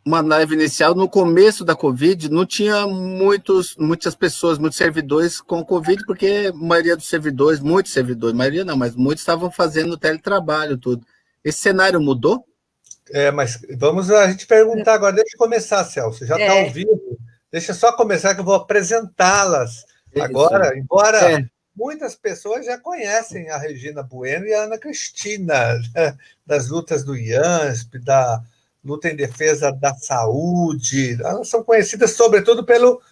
uma live inicial, no começo da Covid, não tinha muitas pessoas, muitos servidores com Covid, porque a maioria dos servidores, muitos servidores, maioria não, mas muitos estavam fazendo teletrabalho, tudo. Esse cenário mudou? Mas vamos a gente perguntar agora. Deixa eu começar, Celso. Já está ao vivo. Deixa eu só começar que eu vou apresentá-las agora, embora muitas pessoas já conhecem a Regina Bueno e a Ana Cristina, né, das lutas do IANSP, da luta em defesa da saúde. Elas são conhecidas, sobretudo, pelo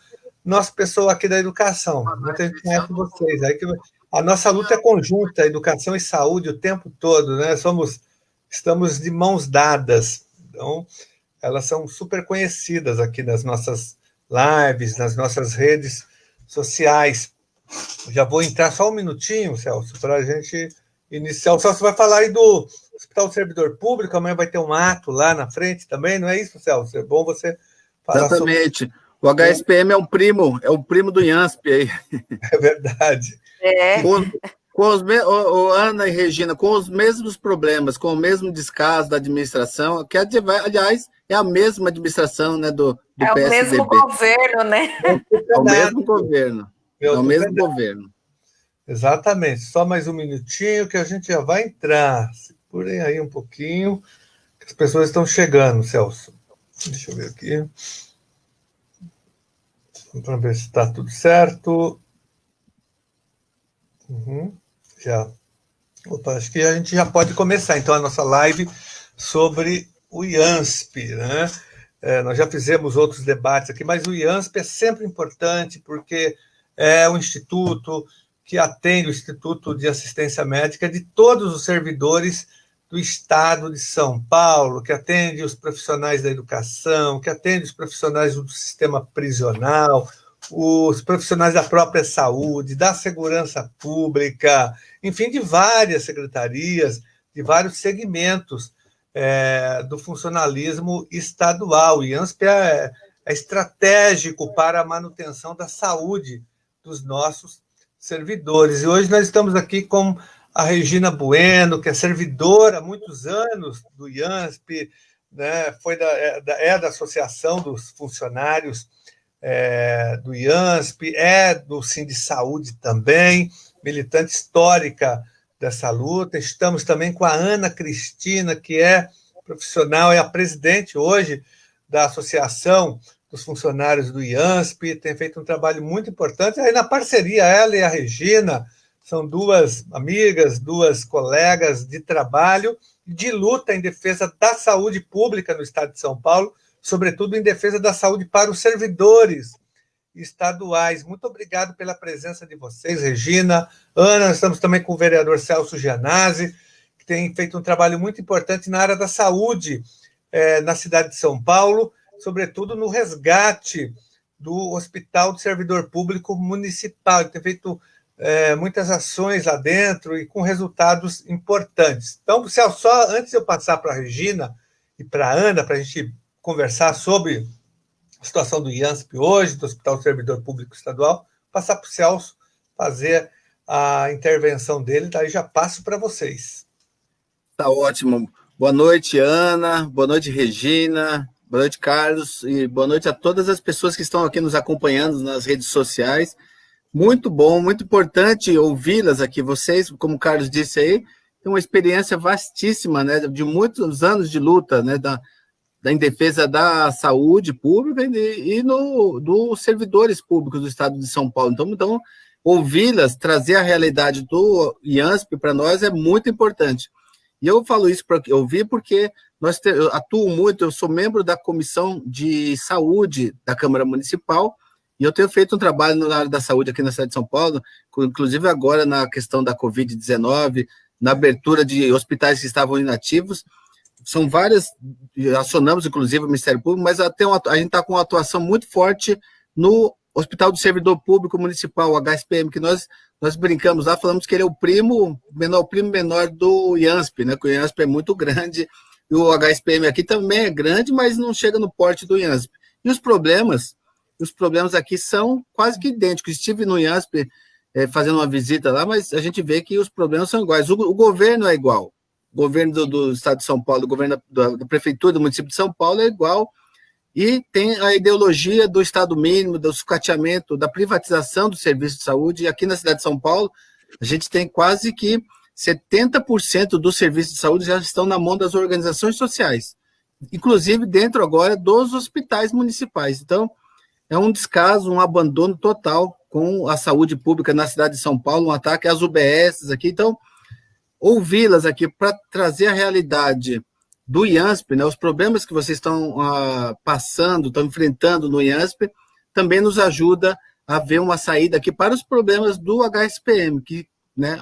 nosso pessoal aqui da educação. Muita gente conhece vocês. Aí que a nossa luta é conjunta, educação e saúde, o tempo todo, né? Estamos de mãos dadas. Então, elas são super conhecidas aqui nas nossas lives, nas nossas redes sociais. Já vou entrar só um minutinho, Celso, para a gente iniciar. O Celso vai falar aí do Hospital do Servidor Público, amanhã vai ter um ato lá na frente também, não é isso, Celso? É bom você falar Exatamente. Sobre... O HSPM é um primo do IANSP aí. É verdade. Ana e Regina, com os mesmos problemas, com o mesmo descaso da administração, que, aliás, é a mesma administração, né, do PSDB. É o mesmo governo, né? É o mesmo governo. É o mesmo governo. Exatamente. Só mais um minutinho que a gente já vai entrar. Segurem aí um pouquinho, que as pessoas estão chegando, Celso. Deixa eu ver aqui. Vamos ver se está tudo certo. Já. Opa, acho que a gente já pode começar, então, a nossa live sobre o IANSP, né? Nós já fizemos outros debates aqui, mas o IANSP é sempre importante, porque é um instituto que atende, o Instituto de Assistência Médica de todos os servidores do Estado de São Paulo, que atende os profissionais da educação, que atende os profissionais do sistema prisional, os profissionais da própria saúde, da segurança pública, enfim, de várias secretarias, de vários segmentos do funcionalismo estadual. O IANSP é estratégico para a manutenção da saúde dos nossos servidores. E hoje nós estamos aqui com a Regina Bueno, que é servidora há muitos anos do IANSP, né, da Associação dos Funcionários do IANSP, do Sindisaúde também, militante histórica dessa luta. Estamos também com a Ana Cristina, que é profissional, é a presidente hoje da Associação dos Funcionários do IANSP, tem feito um trabalho muito importante. Aí, na parceria, ela e a Regina são duas amigas, duas colegas de trabalho, de luta em defesa da saúde pública no estado de São Paulo, sobretudo em defesa da saúde para os servidores estaduais. Muito obrigado pela presença de vocês, Regina, Ana. Nós estamos também com o vereador Celso Gianazzi, que tem feito um trabalho muito importante na área da saúde na cidade de São Paulo, sobretudo no resgate do Hospital do Servidor Público Municipal. Ele tem feito muitas ações lá dentro e com resultados importantes. Então, Celso, só antes de eu passar para a Regina e para a Ana, para a gente conversar sobre a situação do IANSP hoje, do Hospital do Servidor Público Estadual, passar para o Celso fazer a intervenção dele, daí já passo para vocês. Tá ótimo. Boa noite, Ana. Boa noite, Regina. Boa noite, Carlos. E boa noite a todas as pessoas que estão aqui nos acompanhando nas redes sociais. Muito bom, muito importante ouvi-las aqui. Vocês, como o Carlos disse aí, têm uma experiência vastíssima, né, de muitos anos de luta, né, em defesa da saúde pública e dos servidores públicos do Estado de São Paulo. Então ouvi-las, trazer a realidade do IANSP para nós é muito importante. E eu falo isso para ouvir porque eu atuo muito, eu sou membro da Comissão de Saúde da Câmara Municipal, e eu tenho feito um trabalho na área da saúde aqui na cidade de São Paulo, inclusive agora na questão da Covid-19, na abertura de hospitais que estavam inativos. São várias, acionamos inclusive o Ministério Público, mas a gente está com uma atuação muito forte no Hospital do Servidor Público Municipal, o HSPM, que nós brincamos lá, falamos que ele é o primo menor do IANSP, né? Que o IANSP é muito grande, e o HSPM aqui também é grande, mas não chega no porte do IANSP. E os problemas aqui são quase que idênticos. Estive no IANSP fazendo uma visita lá, mas a gente vê que os problemas são iguais. O governo é igual. O governo do Estado de São Paulo, o governo da Prefeitura do município de São Paulo é igual. E tem a ideologia do Estado mínimo, do sucateamento, da privatização do serviço de saúde. E aqui na cidade de São Paulo, a gente tem quase que 70% dos serviços de saúde já estão na mão das organizações sociais, inclusive dentro agora dos hospitais municipais. Então, é um descaso, um abandono total com a saúde pública na cidade de São Paulo, um ataque às UBSs aqui. Então, ouvi-las aqui para trazer a realidade do IANSP, né, os problemas que vocês estão passando, estão enfrentando no IANSP, também nos ajuda a ver uma saída aqui para os problemas do HSPM, que, né,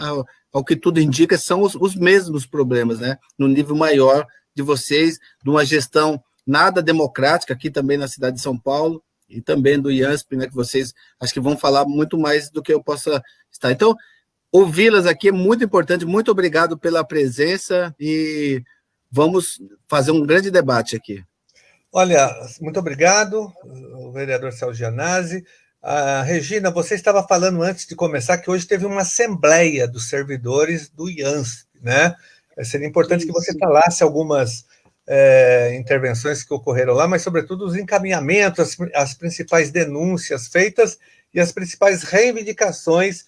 ao que tudo indica, são os mesmos problemas, né, no nível maior de vocês, de uma gestão nada democrática aqui também na cidade de São Paulo, e também do IANSP, né, que vocês acho que vão falar muito mais do que eu possa estar. Então, ouvi-las aqui é muito importante, muito obrigado pela presença e vamos fazer um grande debate aqui. Olha, muito obrigado, o vereador Celso Gianazzi. Regina, você estava falando antes de começar que hoje teve uma assembleia dos servidores do IANSP, né? Seria importante que você falasse algumas intervenções que ocorreram lá, mas, sobretudo, os encaminhamentos, as principais denúncias feitas e as principais reivindicações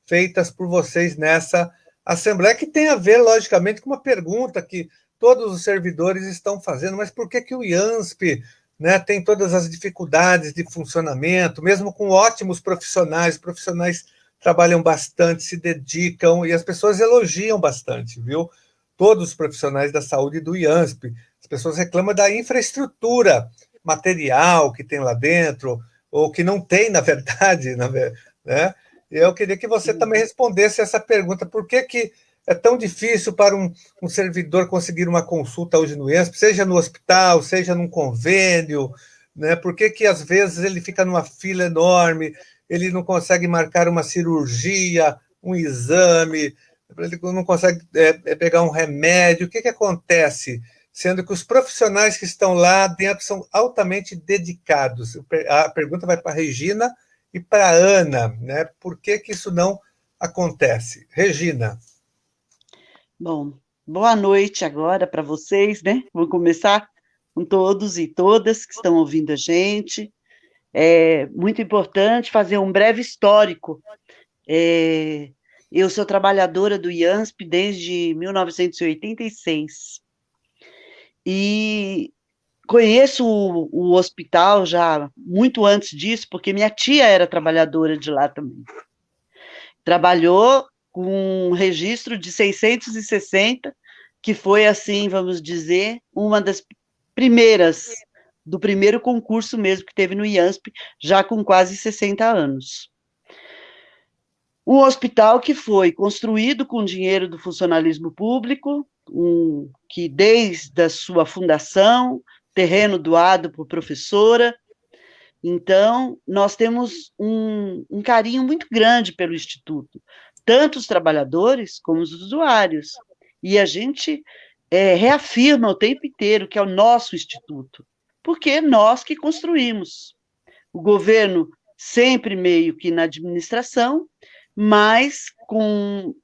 feitas por vocês nessa assembleia, que tem a ver, logicamente, com uma pergunta que todos os servidores estão fazendo, mas por que o IANSP, né, tem todas as dificuldades de funcionamento, mesmo com ótimos profissionais, os profissionais trabalham bastante, se dedicam, e as pessoas elogiam bastante, viu? Todos os profissionais da saúde do IANSP. As pessoas reclamam da infraestrutura material que tem lá dentro, ou que não tem, na verdade, né? E eu queria que você também respondesse essa pergunta, por que é tão difícil para um servidor conseguir uma consulta hoje no IANSP, seja no hospital, seja num convênio, né? Por que às vezes ele fica numa fila enorme, ele não consegue marcar uma cirurgia, um exame, ele não consegue pegar um remédio? O que acontece? Sendo que os profissionais que estão lá dentro são altamente dedicados. A pergunta vai para a Regina e para a Ana, né? Por que isso não acontece? Regina. Bom, boa noite agora para vocês, né? Vou começar com todos e todas que estão ouvindo a gente. É muito importante fazer um breve histórico. Eu sou trabalhadora do IANSP desde 1986 e conheço o hospital já muito antes disso, porque minha tia era trabalhadora de lá também. Trabalhou com um registro de 660, que foi, assim, vamos dizer, uma das primeiras, do primeiro concurso mesmo que teve no IANSP, já com quase 60 anos. Um hospital que foi construído com dinheiro do funcionalismo público, que desde a sua fundação, terreno doado por professora. Então, nós temos um carinho muito grande pelo Instituto, tanto os trabalhadores como os usuários. E a gente reafirma o tempo inteiro que é o nosso Instituto, porque é nós que construímos. O governo sempre meio que na administração, mas com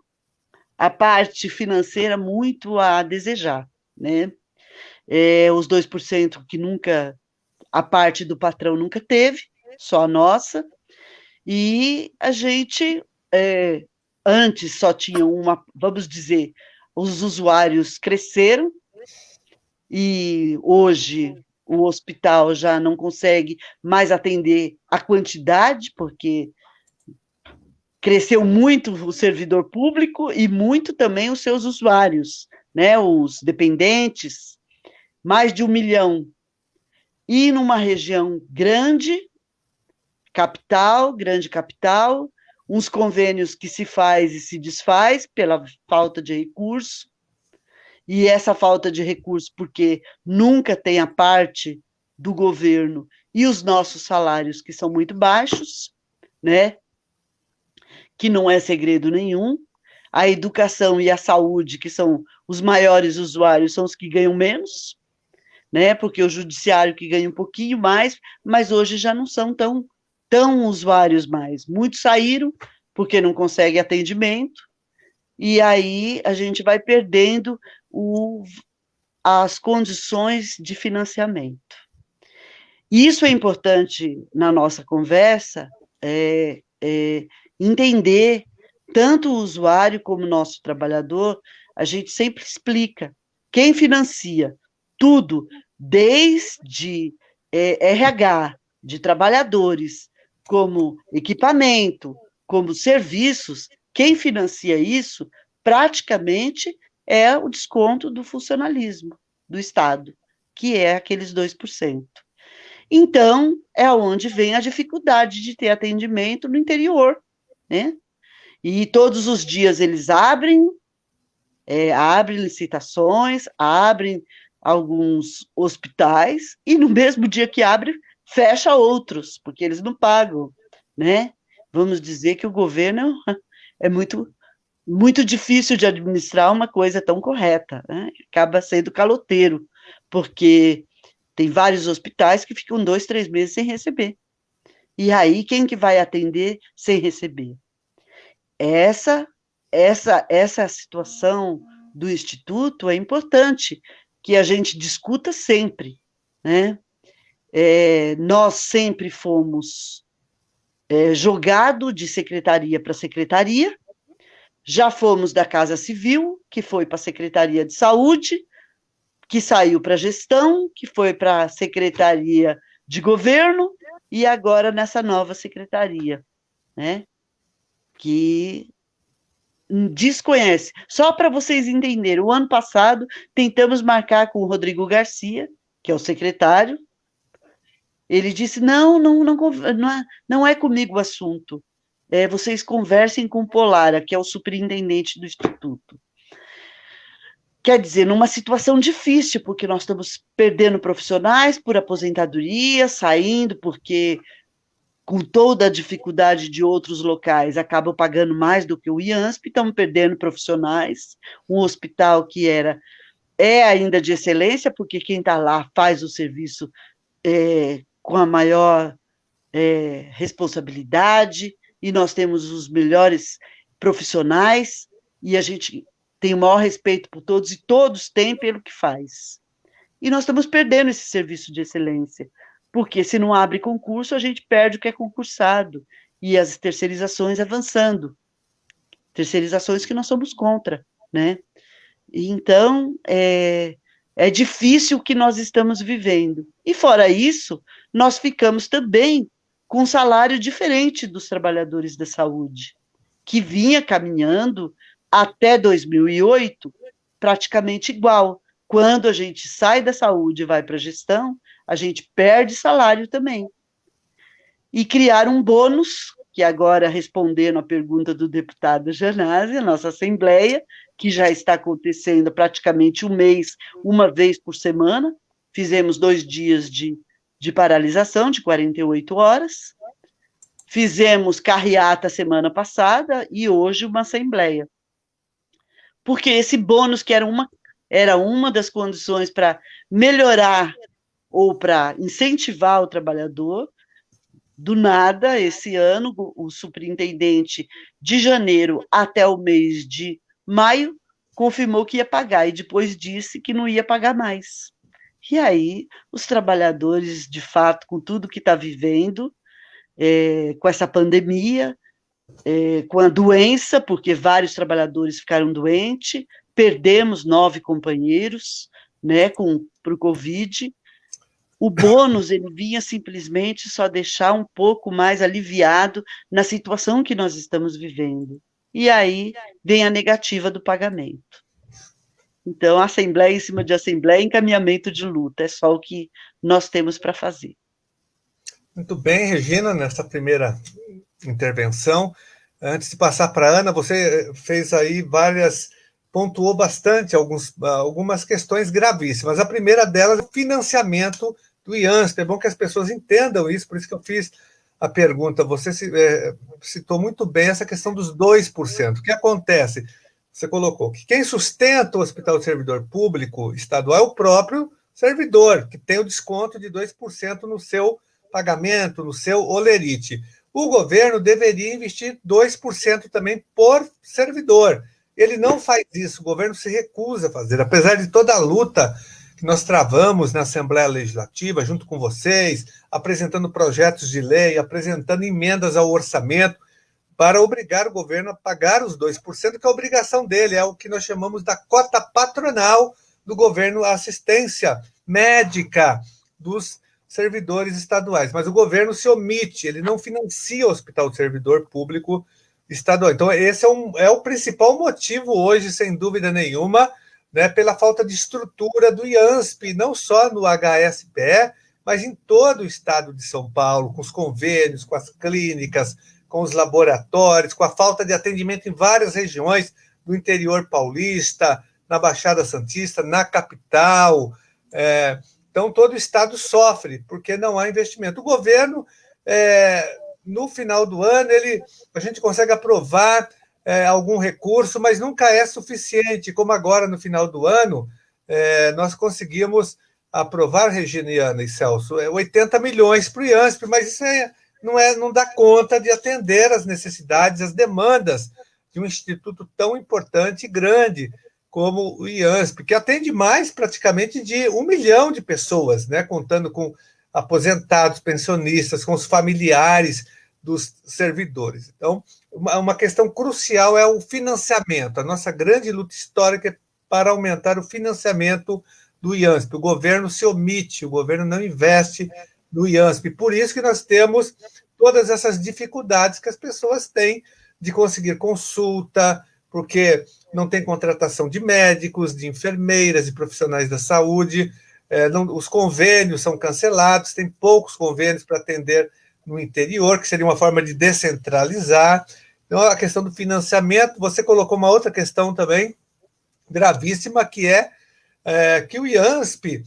a parte financeira muito a desejar, né? Os 2% que nunca, a parte do patrão nunca teve, só a nossa, e a gente, antes só tinha vamos dizer, os usuários cresceram, e hoje o hospital já não consegue mais atender a quantidade, porque cresceu muito o servidor público e muito também os seus usuários, né, os dependentes, mais de 1 milhão. E numa região grande capital, uns convênios que se faz e se desfaz pela falta de recurso, e essa falta de recurso porque nunca tem a parte do governo e os nossos salários que são muito baixos, né? Que não é segredo nenhum. A educação e a saúde, que são os maiores usuários, são os que ganham menos, né? Porque o judiciário que ganha um pouquinho mais, mas hoje já não são tão usuários mais. Muitos saíram porque não conseguem atendimento, e aí a gente vai perdendo as condições de financiamento. Isso é importante na nossa conversa, entender tanto o usuário como o nosso trabalhador. A gente sempre explica quem financia tudo, desde RH, de trabalhadores, como equipamento, como serviços. Quem financia isso, praticamente, é o desconto do funcionalismo do Estado, que é aqueles 2%. Então, é onde vem a dificuldade de ter atendimento no interior, né? E todos os dias eles abrem licitações, abrem alguns hospitais, e no mesmo dia que abre, fecha outros, porque eles não pagam, né? Vamos dizer que o governo é muito, muito difícil de administrar uma coisa tão correta, né? Acaba sendo caloteiro, porque tem vários hospitais que ficam 2, 3 meses sem receber. E aí, quem que vai atender sem receber? Essa situação do Instituto é importante que a gente discuta sempre, né? Nós sempre fomos jogados de secretaria para secretaria, já fomos da Casa Civil, que foi para a Secretaria de Saúde, que saiu para a gestão, que foi para a Secretaria de Governo, e agora nessa nova secretaria, né? Que desconhece. Só para vocês entenderem, o ano passado tentamos marcar com o Rodrigo Garcia, que é o secretário. Ele disse: não é comigo o assunto. Vocês conversem com o Polara, que é o superintendente do Instituto. Quer dizer, numa situação difícil, porque nós estamos perdendo profissionais por aposentadoria, saindo, porque com toda a dificuldade de outros locais, acabam pagando mais do que o IANSP, estamos perdendo profissionais, um hospital que é ainda de excelência, porque quem está lá faz o serviço com a maior responsabilidade, e nós temos os melhores profissionais, e a gente tem o maior respeito por todos, e todos têm pelo que faz. E nós estamos perdendo esse serviço de excelência, porque se não abre concurso, a gente perde o que é concursado, e as terceirizações avançando, terceirizações que nós somos contra, né? Então, é difícil o que nós estamos vivendo. E fora isso, nós ficamos também com um salário diferente dos trabalhadores da saúde, que vinha caminhando até 2008 praticamente igual. Quando a gente sai da saúde e vai para a gestão, a gente perde salário também. E criar um bônus, que agora, respondendo a pergunta do deputado Janazzi, a nossa Assembleia, que já está acontecendo praticamente um mês, uma vez por semana, fizemos 2 dias de paralisação, de 48 horas, fizemos carreata semana passada e hoje uma Assembleia. Porque esse bônus, que era uma das condições para melhorar ou para incentivar o trabalhador, do nada, esse ano, o superintendente, de janeiro até o mês de maio, confirmou que ia pagar, e depois disse que não ia pagar mais. E aí, os trabalhadores, de fato, com tudo que está vivendo, com essa pandemia, com a doença, porque vários trabalhadores ficaram doentes, perdemos 9 companheiros, né, para o Covid. O bônus, ele vinha simplesmente só deixar um pouco mais aliviado na situação que nós estamos vivendo. E aí vem a negativa do pagamento. Então, assembleia em cima de assembleia, encaminhamento de luta, é só o que nós temos para fazer. Muito bem, Regina, nessa primeira intervenção. Antes de passar para a Ana, você fez aí pontuou bastante algumas questões gravíssimas. A primeira delas é o financiamento do IANSP. É bom que as pessoas entendam isso, por isso que eu fiz a pergunta. Você citou muito bem essa questão dos 2%. O que acontece? Você colocou que quem sustenta o Hospital do Servidor Público Estadual é o próprio servidor, que tem o desconto de 2% no seu pagamento, no seu holerite. O governo deveria investir 2% também por servidor. Ele não faz isso, o governo se recusa a fazer, apesar de toda a luta que nós travamos na Assembleia Legislativa, junto com vocês, apresentando projetos de lei, apresentando emendas ao orçamento, para obrigar o governo a pagar os 2%, que é a obrigação dele, é o que nós chamamos da cota patronal do governo, a assistência médica dos servidores estaduais. Mas o governo se omite, ele não financia o Hospital do Servidor Público Estadual. Então, esse é o principal motivo hoje, sem dúvida nenhuma, né, pela falta de estrutura do IANSP, não só no HSPE, mas em todo o estado de São Paulo, com os convênios, com as clínicas, com os laboratórios, com a falta de atendimento em várias regiões do interior paulista, na Baixada Santista, na capital. Então, todo o estado sofre, porque não há investimento. O governo, no final do ano, a gente consegue aprovar algum recurso, mas nunca é suficiente, como agora, no final do ano, nós conseguimos aprovar, Regina e Ana e Celso, 80 milhões para o IANSP, mas isso não dá conta de atender as necessidades, as demandas de um instituto tão importante e grande como o IANSP, que atende mais praticamente de 1 milhão de pessoas, né, contando com aposentados, pensionistas, com os familiares dos servidores. Então, uma questão crucial é o financiamento. A nossa grande luta histórica é para aumentar o financiamento do IANSP. O governo se omite, o governo não investe no IANSP. Por isso que nós temos todas essas dificuldades que as pessoas têm de conseguir consulta, porque não tem contratação de médicos, de enfermeiras, de profissionais da saúde, os convênios são cancelados, tem poucos convênios para atender no interior, que seria uma forma de descentralizar. Então, a questão do financiamento, você colocou uma outra questão também gravíssima, que é que o IANSP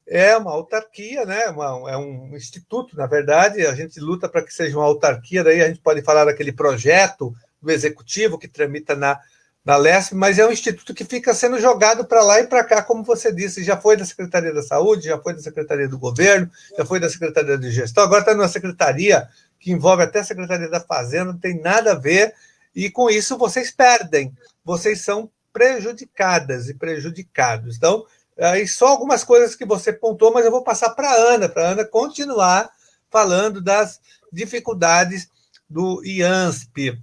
é uma autarquia, né? É um instituto, na verdade, a gente luta para que seja uma autarquia, daí a gente pode falar daquele projeto do executivo que tramita na LESP, mas é um instituto que fica sendo jogado para lá e para cá, como você disse, já foi da Secretaria da Saúde, já foi da Secretaria do Governo, já foi da Secretaria de Gestão, agora está numa secretaria que envolve até a Secretaria da Fazenda, não tem nada a ver, e com isso vocês perdem, vocês são prejudicadas e prejudicados. Então, aí só algumas coisas que você pontuou, mas eu vou passar para a Ana continuar falando das dificuldades do IANSP.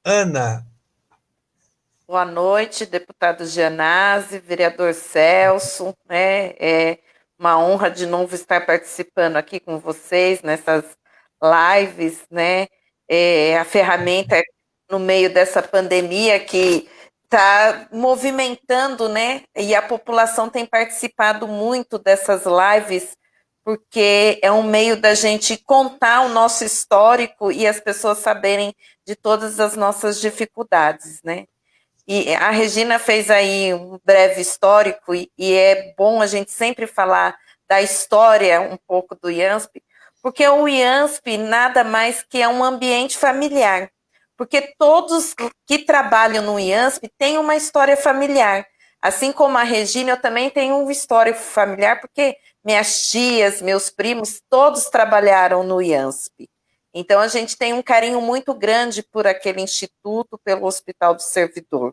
Ana. Boa noite, deputado Gianazzi, vereador Celso, né? É uma honra de novo estar participando aqui com vocês nessas lives, né? A ferramenta no meio dessa pandemia que está movimentando, né? E a população tem participado muito dessas lives, porque é um meio da gente contar o nosso histórico e as pessoas saberem de todas as nossas dificuldades, né? E a Regina fez aí um breve histórico, e é bom a gente sempre falar da história um pouco do IANSP, porque o IANSP nada mais que é um ambiente familiar, porque todos que trabalham no IANSP têm uma história familiar. Assim como a Regina, eu também tenho uma história familiar, porque minhas tias, meus primos, todos trabalharam no IANSP. Então, a gente tem um carinho muito grande por aquele instituto, pelo Hospital do Servidor.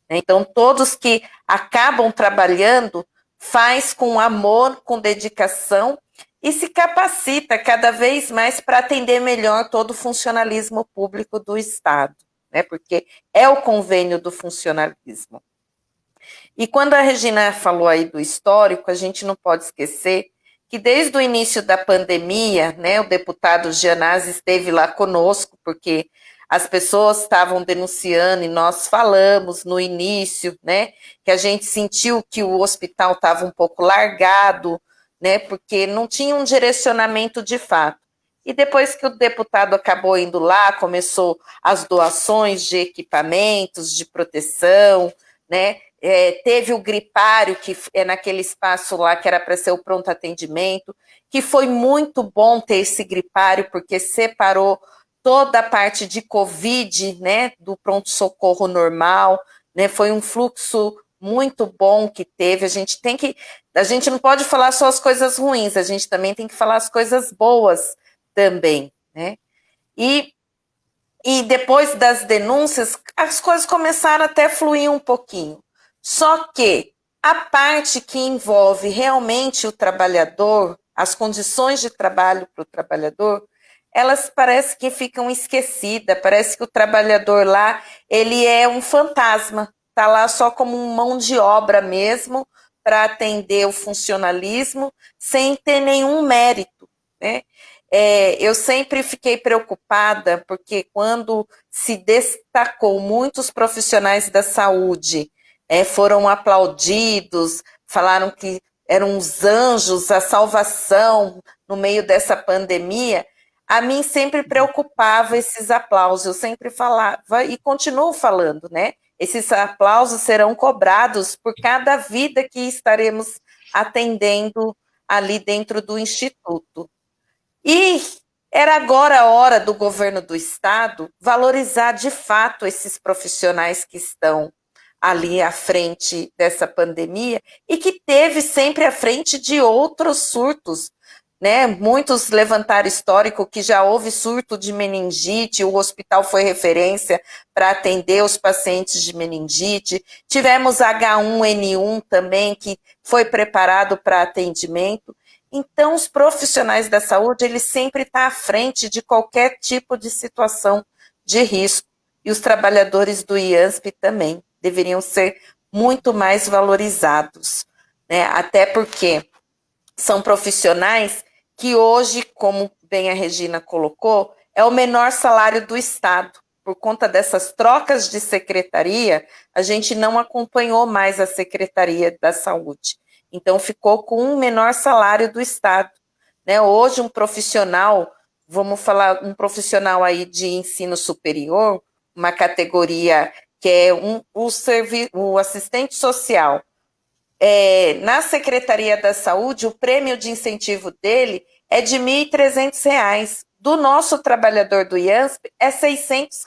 Então, todos que acabam trabalhando, faz com amor, com dedicação, e se capacita cada vez mais para atender melhor todo o funcionalismo público do Estado, né? Porque é o convênio do funcionalismo. E quando a Regina falou aí do histórico, a gente não pode esquecer que desde o início da pandemia, né, o deputado Gianazzi esteve lá conosco, porque as pessoas estavam denunciando e nós falamos no início, né, que a gente sentiu que o hospital estava um pouco largado, né, porque não tinha um direcionamento de fato. E depois que o deputado acabou indo lá, começou as doações de equipamentos, de proteção, né, teve o gripário, que é naquele espaço lá que era para ser o pronto atendimento, que foi muito bom ter esse gripário, porque separou toda a parte de Covid, né, do pronto-socorro normal, né, foi um fluxo muito bom que teve. A gente não pode falar só as coisas ruins, a gente também tem que falar as coisas boas também, né, e depois das denúncias, as coisas começaram até a fluir um pouquinho. Só que A parte que envolve realmente o trabalhador, as condições de trabalho para o trabalhador, elas parece que ficam esquecidas, parece que o trabalhador lá, ele é um fantasma, está lá só como mão de obra mesmo, para atender o funcionalismo, sem ter nenhum mérito, né? Eu sempre fiquei preocupada, porque quando se destacou muitos profissionais da saúde, foram aplaudidos, falaram que eram os anjos, a salvação no meio dessa pandemia, a mim sempre preocupava esses aplausos, eu sempre falava, e continuo falando, né? Esses aplausos serão cobrados por cada vida que estaremos atendendo ali dentro do Instituto. E era agora a hora do governo do estado valorizar de fato esses profissionais que estão ali à frente dessa pandemia e que teve sempre à frente de outros surtos, né? Muitos levantaram histórico que já houve surto de meningite, o hospital foi referência para atender os pacientes de meningite. Tivemos H1N1 também, que foi preparado para atendimento. Então, os profissionais da saúde, eles sempre estão à frente de qualquer tipo de situação de risco. E os trabalhadores do IANSP também deveriam ser muito mais valorizados, né? Até porque são profissionais que hoje, como bem a Regina colocou, é o menor salário do Estado. Por conta dessas trocas de secretaria, a gente não acompanhou mais a Secretaria da Saúde. Então, ficou com um menor salário do Estado, né? Hoje, um profissional, vamos falar, um profissional aí de ensino superior, uma categoria que é o assistente social, na Secretaria da Saúde, o prêmio de incentivo dele é de R$ 1.300. Do nosso trabalhador do IANSP é R$ 600.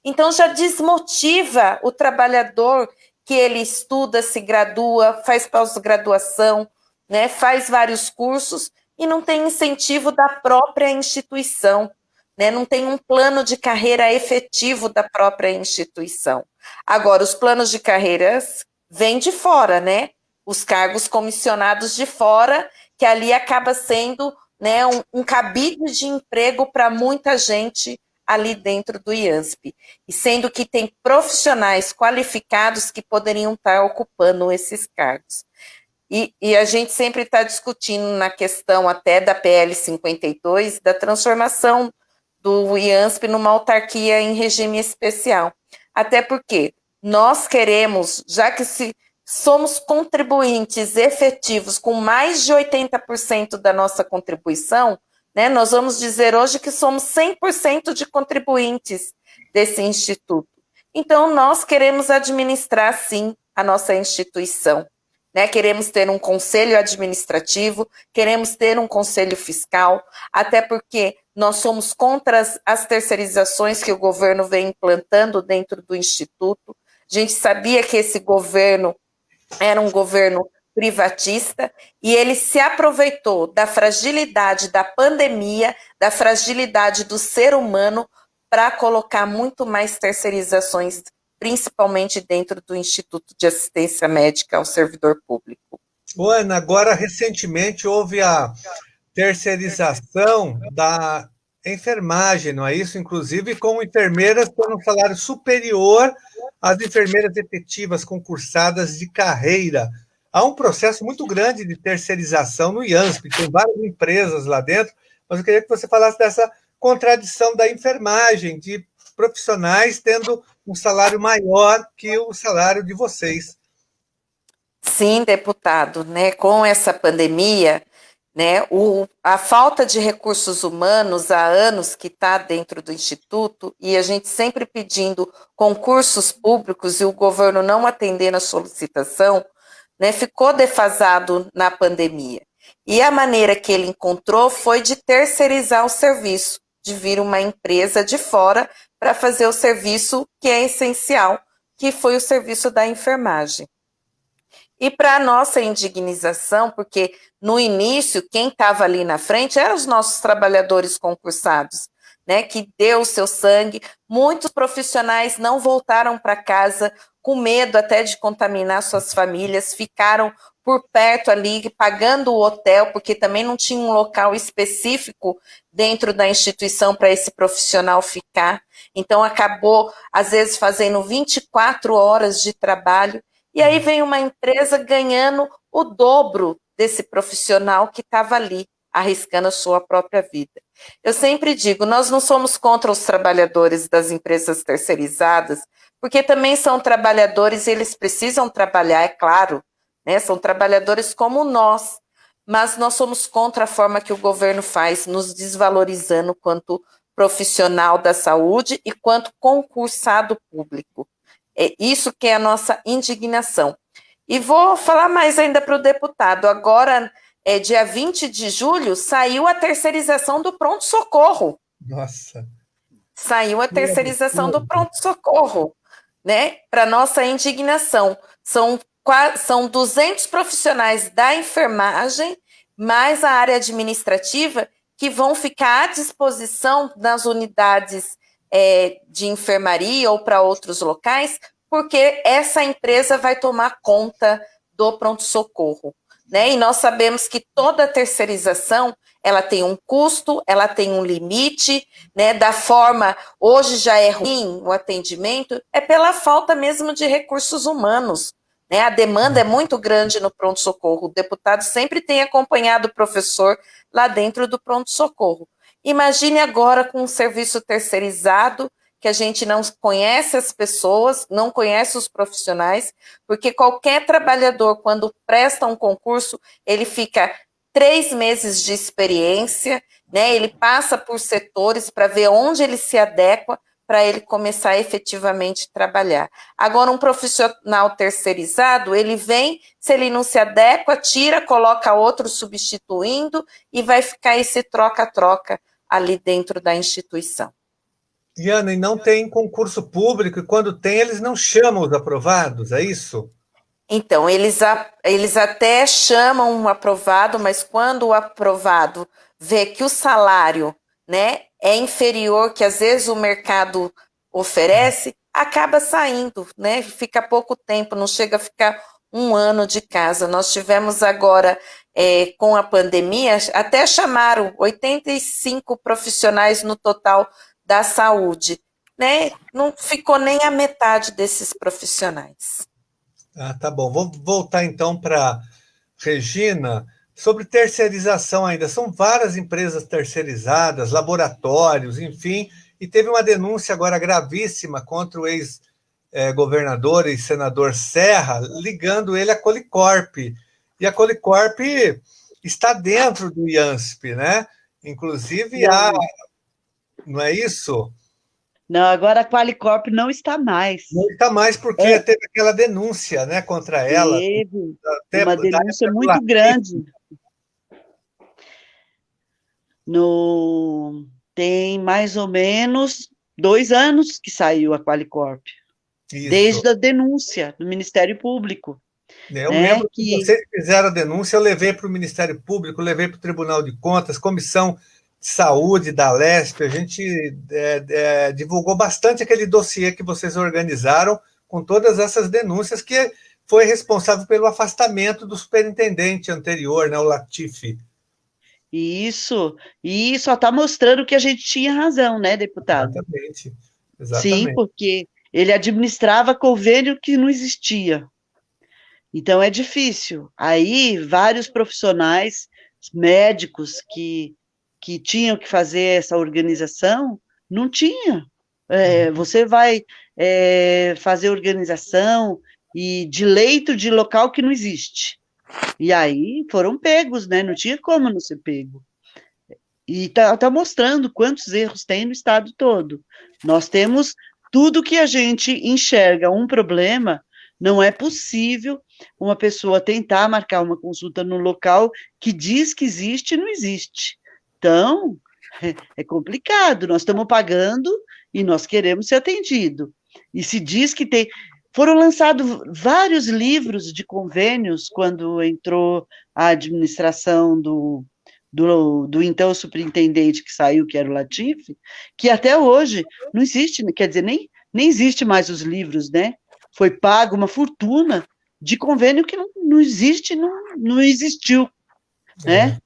Então, já desmotiva o trabalhador que ele estuda, se gradua, faz pós-graduação, né, faz vários cursos e não tem incentivo da própria instituição, né, não tem um plano de carreira efetivo da própria instituição. Agora, os planos de carreiras vêm de fora, né? Os cargos comissionados de fora, que ali acaba sendo, né, um cabide de emprego para muita gente ali dentro do IANSP, e sendo que tem profissionais qualificados que poderiam estar ocupando esses cargos. E a gente sempre está discutindo na questão até da PL 52, da transformação do IANSP numa autarquia em regime especial. Até porque nós queremos, já que somos contribuintes efetivos com mais de 80% da nossa contribuição, né, nós vamos dizer hoje que somos 100% de contribuintes desse instituto. Então, nós queremos administrar, sim, a nossa instituição. Né? Queremos ter um conselho administrativo, queremos ter um conselho fiscal, até porque nós somos contra as terceirizações que o governo vem implantando dentro do Instituto. A gente sabia que esse governo era um governo privatista e ele se aproveitou da fragilidade da pandemia, da fragilidade do ser humano para colocar muito mais terceirizações, principalmente dentro do Instituto de Assistência Médica ao Servidor Público. Ana, agora recentemente houve a terceirização da enfermagem, não é isso? Inclusive com enfermeiras tendo um salário superior às enfermeiras efetivas concursadas de carreira. Há um processo muito grande de terceirização no IANSP, tem várias empresas lá dentro, mas eu queria que você falasse dessa contradição da enfermagem, de profissionais tendo um salário maior que o salário de vocês. Sim, deputado, né? Com essa pandemia, né, a falta de recursos humanos há anos que está dentro do Instituto e a gente sempre pedindo concursos públicos e o governo não atendendo a solicitação, né, ficou defasado na pandemia. E a maneira que ele encontrou foi de terceirizar o serviço, de vir uma empresa de fora para fazer o serviço que é essencial, que foi o serviço da enfermagem. E para a nossa indignização, porque no início, quem estava ali na frente eram os nossos trabalhadores concursados, né, que deu o seu sangue. Muitos profissionais não voltaram para casa com medo até de contaminar suas famílias, ficaram por perto ali, pagando o hotel, porque também não tinha um local específico dentro da instituição para esse profissional ficar. Então, acabou, às vezes, fazendo 24 horas de trabalho. E aí vem uma empresa ganhando o dobro desse profissional que estava ali, arriscando a sua própria vida. Eu sempre digo, nós não somos contra os trabalhadores das empresas terceirizadas, porque também são trabalhadores e eles precisam trabalhar, é claro, né? São trabalhadores como nós, mas nós somos contra a forma que o governo faz, nos desvalorizando quanto profissional da saúde e quanto concursado público. É isso que é a nossa indignação. E vou falar mais ainda para o deputado. Agora, dia 20 de julho, saiu a terceirização do pronto-socorro. Nossa. Saiu a terceirização do pronto-socorro, né? Para nossa indignação. São 200 profissionais da enfermagem, mais a área administrativa, que vão ficar à disposição nas unidades de enfermaria ou para outros locais, porque essa empresa vai tomar conta do pronto-socorro, né? E nós sabemos que toda terceirização, ela tem um custo, ela tem um limite, né? Da forma, hoje já é ruim o atendimento, é pela falta mesmo de recursos humanos, né? A demanda é muito grande no pronto-socorro. O deputado sempre tem acompanhado o professor lá dentro do pronto-socorro. Imagine agora com um serviço terceirizado, que a gente não conhece as pessoas, não conhece os profissionais, porque qualquer trabalhador, quando presta um concurso, ele fica 3 meses de experiência, né? Ele passa por setores para ver onde ele se adequa para ele começar efetivamente a trabalhar. Agora, um profissional terceirizado, ele vem, se ele não se adequa, tira, coloca outro substituindo e vai ficar esse troca-troca ali dentro da instituição. E, Ana, e não tem concurso público, e quando tem, eles não chamam os aprovados, é isso? Então, eles até chamam um aprovado, mas quando o aprovado vê que o salário, né, é inferior que às vezes o mercado oferece, acaba saindo, né? Fica pouco tempo, não chega a ficar 1 ano de casa. Nós tivemos agora, com a pandemia, até chamaram 85 profissionais no total da saúde, né? Não ficou nem a metade desses profissionais. Ah, tá bom. Vou voltar então para Regina. Sobre terceirização ainda, são várias empresas terceirizadas, laboratórios, enfim, e teve uma denúncia agora gravíssima contra o ex-governador e senador Serra, ligando ele à Qualicorp. E a Qualicorp está dentro do IANSP, né? Inclusive, não é isso? Não, agora a Qualicorp não está mais. Não está mais porque teve aquela denúncia, né, contra ela. Teve uma denúncia muito grande. Tem mais ou menos 2 anos que saiu a Qualicorp. Isso. Desde a denúncia do Ministério Público. Eu lembro que vocês fizeram a denúncia, eu levei para o Ministério Público, levei para o Tribunal de Contas, Comissão de Saúde da Lesp, a gente divulgou bastante aquele dossiê que vocês organizaram com todas essas denúncias, que foi responsável pelo afastamento do superintendente anterior, né, o Latifi. Isso, e só está mostrando que a gente tinha razão, né, deputado? Exatamente. Sim, porque ele administrava convênio que não existia. Então é difícil. Aí vários profissionais, médicos que tinham que fazer essa organização, não tinha. Você vai fazer organização e de leito de local que não existe. E aí foram pegos, né? Não tinha como não ser pego. E tá mostrando quantos erros tem no estado todo. Nós temos tudo que a gente enxerga um problema, não é possível uma pessoa tentar marcar uma consulta no local que diz que existe e não existe. Então, é complicado. Nós estamos pagando e nós queremos ser atendidos. E se diz que tem... Foram lançados vários livros de convênios quando entrou a administração do do então superintendente que saiu, que era o Latifi, que até hoje não existe, quer dizer, nem existe mais os livros, né? Foi pago uma fortuna de convênio que não existe, não existiu, né?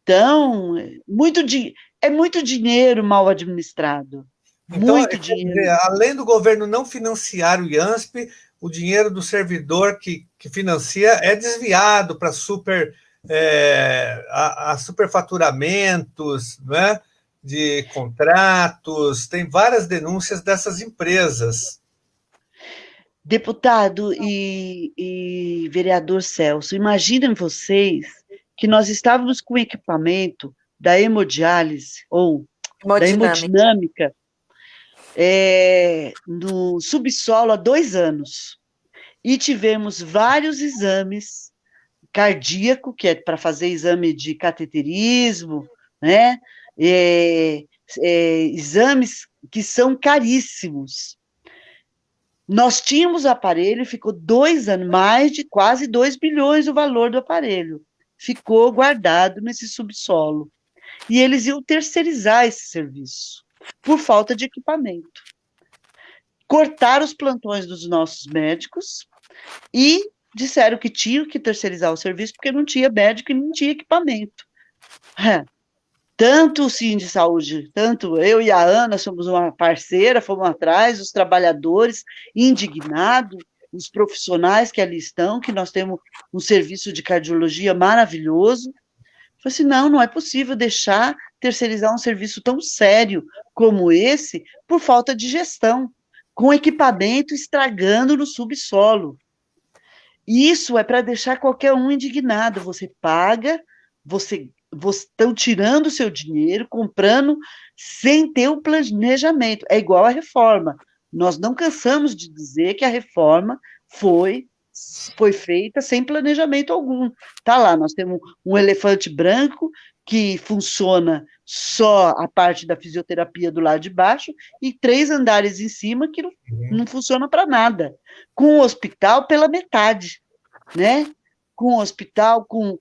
Então, é muito dinheiro mal administrado, Então, muito quer dizer, dinheiro. além do governo não financiar o IANSP, o dinheiro do servidor que financia é desviado para a superfaturamentos, né, de contratos, tem várias denúncias dessas empresas. Deputado e vereador Celso, imaginem vocês que nós estávamos com equipamento da hemodiálise ou da Hemodinâmica. hemodinâmica no subsolo há 2 anos e tivemos vários exames cardíaco, que é para fazer exame de cateterismo, né? Exames que são caríssimos. Nós tínhamos o aparelho, ficou 2 anos, mais de quase 2 bilhões o valor do aparelho. Ficou guardado nesse subsolo. E eles iam terceirizar esse serviço, por falta de equipamento. Cortaram os plantões dos nossos médicos e disseram que tinham que terceirizar o serviço porque não tinha médico e não tinha equipamento. Tanto o Cine de Saúde, tanto eu e a Ana somos uma parceira, fomos atrás, os trabalhadores indignados, os profissionais que ali estão, que nós temos um serviço de cardiologia maravilhoso. Falei assim, não é possível deixar terceirizar um serviço tão sério como esse por falta de gestão, com equipamento estragando no subsolo. Isso é para deixar qualquer um indignado. Você paga, você estão tirando o seu dinheiro, comprando sem ter o planejamento. É igual a reforma. Nós não cansamos de dizer que a reforma foi feita sem planejamento algum. Está lá, nós temos um elefante branco que funciona só a parte da fisioterapia do lado de baixo e 3 andares em cima que não funciona para nada. Com o hospital pela metade, né? Com o hospital, com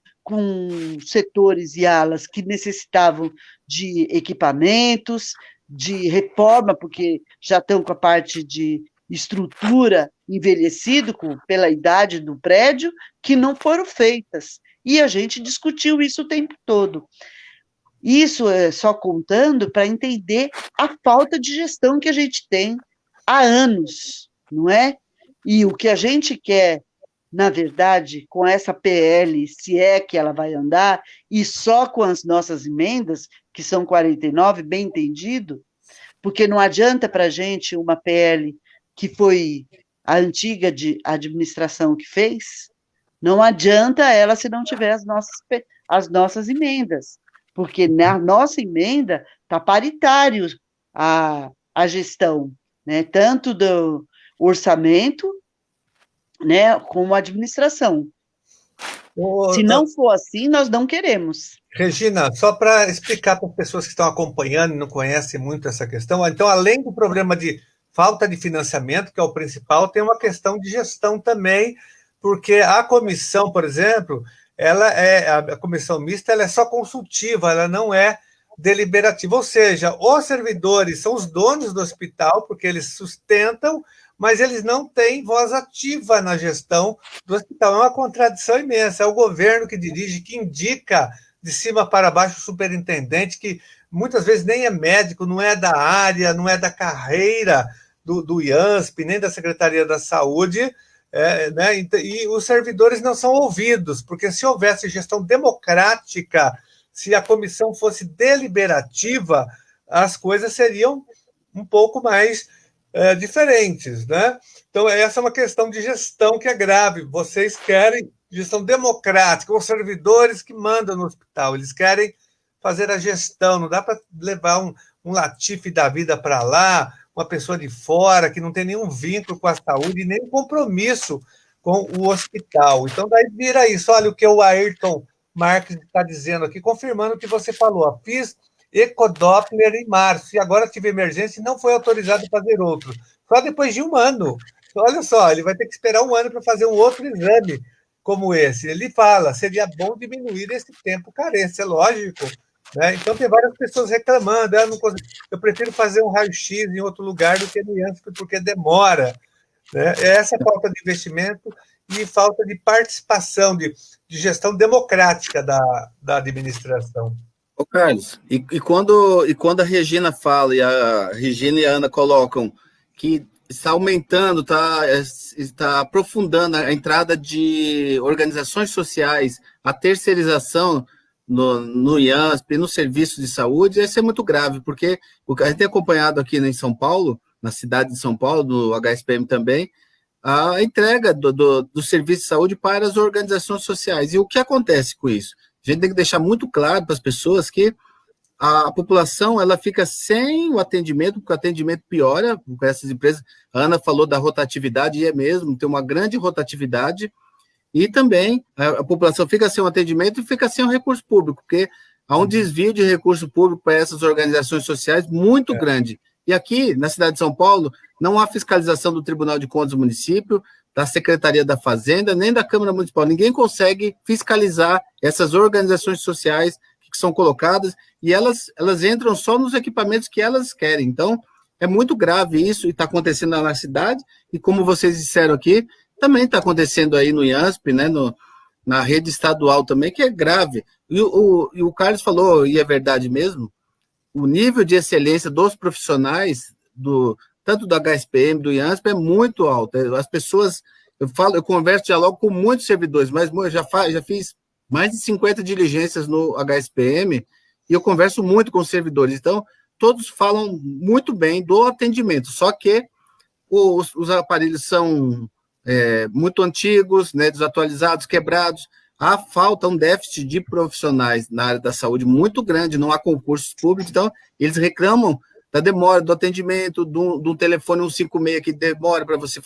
setores e alas que necessitavam de equipamentos, de reforma, porque já estão com a parte de estrutura envelhecido pela idade do prédio, que não foram feitas. E a gente discutiu isso o tempo todo. Isso é só contando para entender a falta de gestão que a gente tem há anos, não é? E o que a gente quer, na verdade, com essa PL, se é que ela vai andar, e só com as nossas emendas, que são 49, bem entendido, porque não adianta para a gente uma PL que foi a antiga administração que fez, não adianta ela se não tiver as nossas emendas, porque na nossa emenda está paritário a gestão, né, tanto do orçamento, né, como a administração. Se não for assim, nós não queremos. Regina, só para explicar para as pessoas que estão acompanhando e não conhecem muito essa questão, então, além do problema de falta de financiamento, que é o principal, tem uma questão de gestão também, porque a comissão, por exemplo, a comissão mista, ela é só consultiva, ela não é deliberativa, ou seja, os servidores são os donos do hospital, porque eles sustentam, mas eles não têm voz ativa na gestão do hospital. É uma contradição imensa. É o governo que dirige, que indica de cima para baixo o superintendente, que muitas vezes nem é médico, não é da área, não é da carreira do IANSP, nem da Secretaria da Saúde, né? E os servidores não são ouvidos, porque se houvesse gestão democrática, se a comissão fosse deliberativa, as coisas seriam um pouco mais diferentes, né? Então, essa é uma questão de gestão que é grave. Vocês querem gestão democrática, os servidores que mandam no hospital, eles querem fazer a gestão, não dá para levar um latife da vida para lá, uma pessoa de fora que não tem nenhum vínculo com a saúde, nem compromisso com o hospital. Então, daí vira isso. Olha o que o Ayrton Marques está dizendo aqui, confirmando o que você falou. Ó, fiz ecodoppler em março, e agora tive emergência e não foi autorizado a fazer outro. Só depois de 1 ano. Olha só, ele vai ter que esperar 1 ano para fazer um outro exame. como esse. Ele fala, seria bom diminuir esse tempo carente, é lógico. Né? Então, tem várias pessoas reclamando, eu prefiro fazer um raio-x em outro lugar do que no IANSP, porque demora. Né? É essa falta de investimento e falta de participação, de gestão democrática da administração. Ô, Carlos, e quando a Regina fala, e a Regina e a Ana colocam que está aumentando, está aprofundando a entrada de organizações sociais, a terceirização no IANSP, no serviço de saúde, isso é muito grave, porque a gente tem acompanhado aqui em São Paulo, na cidade de São Paulo, no HSPM também, a entrega do serviço de saúde para as organizações sociais. E o que acontece com isso? A gente tem que deixar muito claro para as pessoas que a população ela fica sem o atendimento, porque o atendimento piora com essas empresas. A Ana falou da rotatividade, e é mesmo, tem uma grande rotatividade, e também a população fica sem o atendimento e fica sem o recurso público, porque há um desvio de recurso público para essas organizações sociais muito grande. E aqui, na cidade de São Paulo, não há fiscalização do Tribunal de Contas do município, da Secretaria da Fazenda, nem da Câmara Municipal. Ninguém consegue fiscalizar essas organizações sociais que são colocadas, e elas entram só nos equipamentos que elas querem. Então, é muito grave isso, e está acontecendo na cidade, e como vocês disseram aqui, também está acontecendo aí no IANSP, né, na rede estadual também, que é grave. E o Carlos falou, e é verdade mesmo, o nível de excelência dos profissionais, tanto do HSPM, do IANSP, é muito alto. As pessoas, eu converso, dialogo com muitos servidores, mas eu já fiz mais de 50 diligências no HSPM, e eu converso muito com os servidores. Então, todos falam muito bem do atendimento, só que os aparelhos são muito antigos, né, desatualizados, quebrados. Há falta, um déficit de profissionais na área da saúde muito grande, não há concursos públicos, então eles reclamam da demora do atendimento, do telefone 156 que demora para você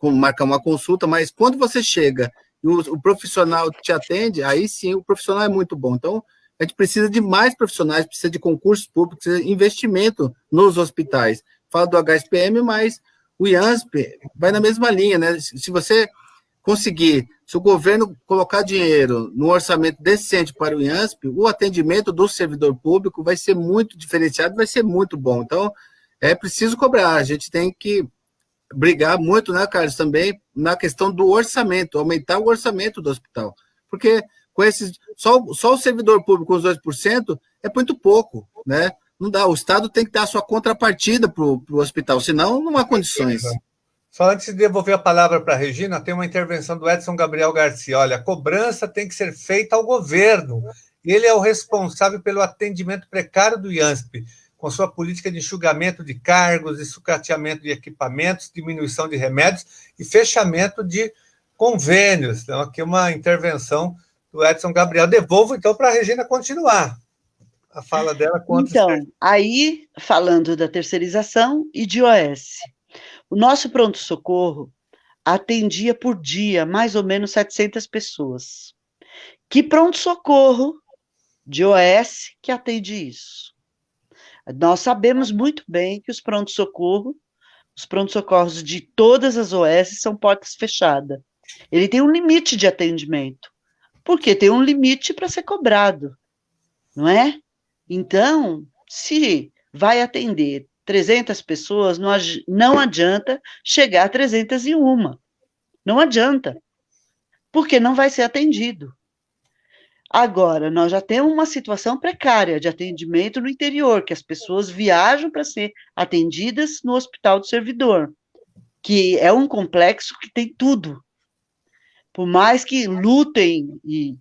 marcar uma consulta, mas quando você chega e o profissional te atende, aí sim o profissional é muito bom. Então, a gente precisa de mais profissionais, precisa de concursos públicos, precisa de investimento nos hospitais. Fala do HSPM, mas o IANSP vai na mesma linha, né? Se você conseguir, se o governo colocar dinheiro no orçamento decente para o IANSP, o atendimento do servidor público vai ser muito diferenciado, vai ser muito bom. Então, é preciso cobrar, a gente tem que brigar muito, né, Carlos, também na questão do orçamento, aumentar o orçamento do hospital, porque com só o servidor público com os 2% é muito pouco, né? Não dá, o Estado tem que dar a sua contrapartida para o hospital, senão não há condições. Só antes de devolver a palavra para a Regina, tem uma intervenção do Edson Gabriel Garcia. Olha, a cobrança tem que ser feita ao governo. Ele é o responsável pelo atendimento precário do IANSP, com sua política de enxugamento de cargos, de sucateamento de equipamentos, diminuição de remédios e fechamento de convênios. Então, aqui uma intervenção do Edson Gabriel. Devolvo, então, para a Regina continuar a fala dela. Então, aí, falando da terceirização e de OS, o nosso pronto-socorro atendia por dia mais ou menos 700 pessoas. Que pronto-socorro de OS que atende isso? Nós sabemos muito bem que os pronto-socorros de todas as OS são portas fechadas. Ele tem um limite de atendimento, porque tem um limite para ser cobrado, não é? Então, se vai atender 300 pessoas, não adianta chegar a 301. Não adianta, porque não vai ser atendido. Agora, nós já temos uma situação precária de atendimento no interior, que as pessoas viajam para ser atendidas no Hospital do Servidor, que é um complexo que tem tudo. Por mais que lutem, e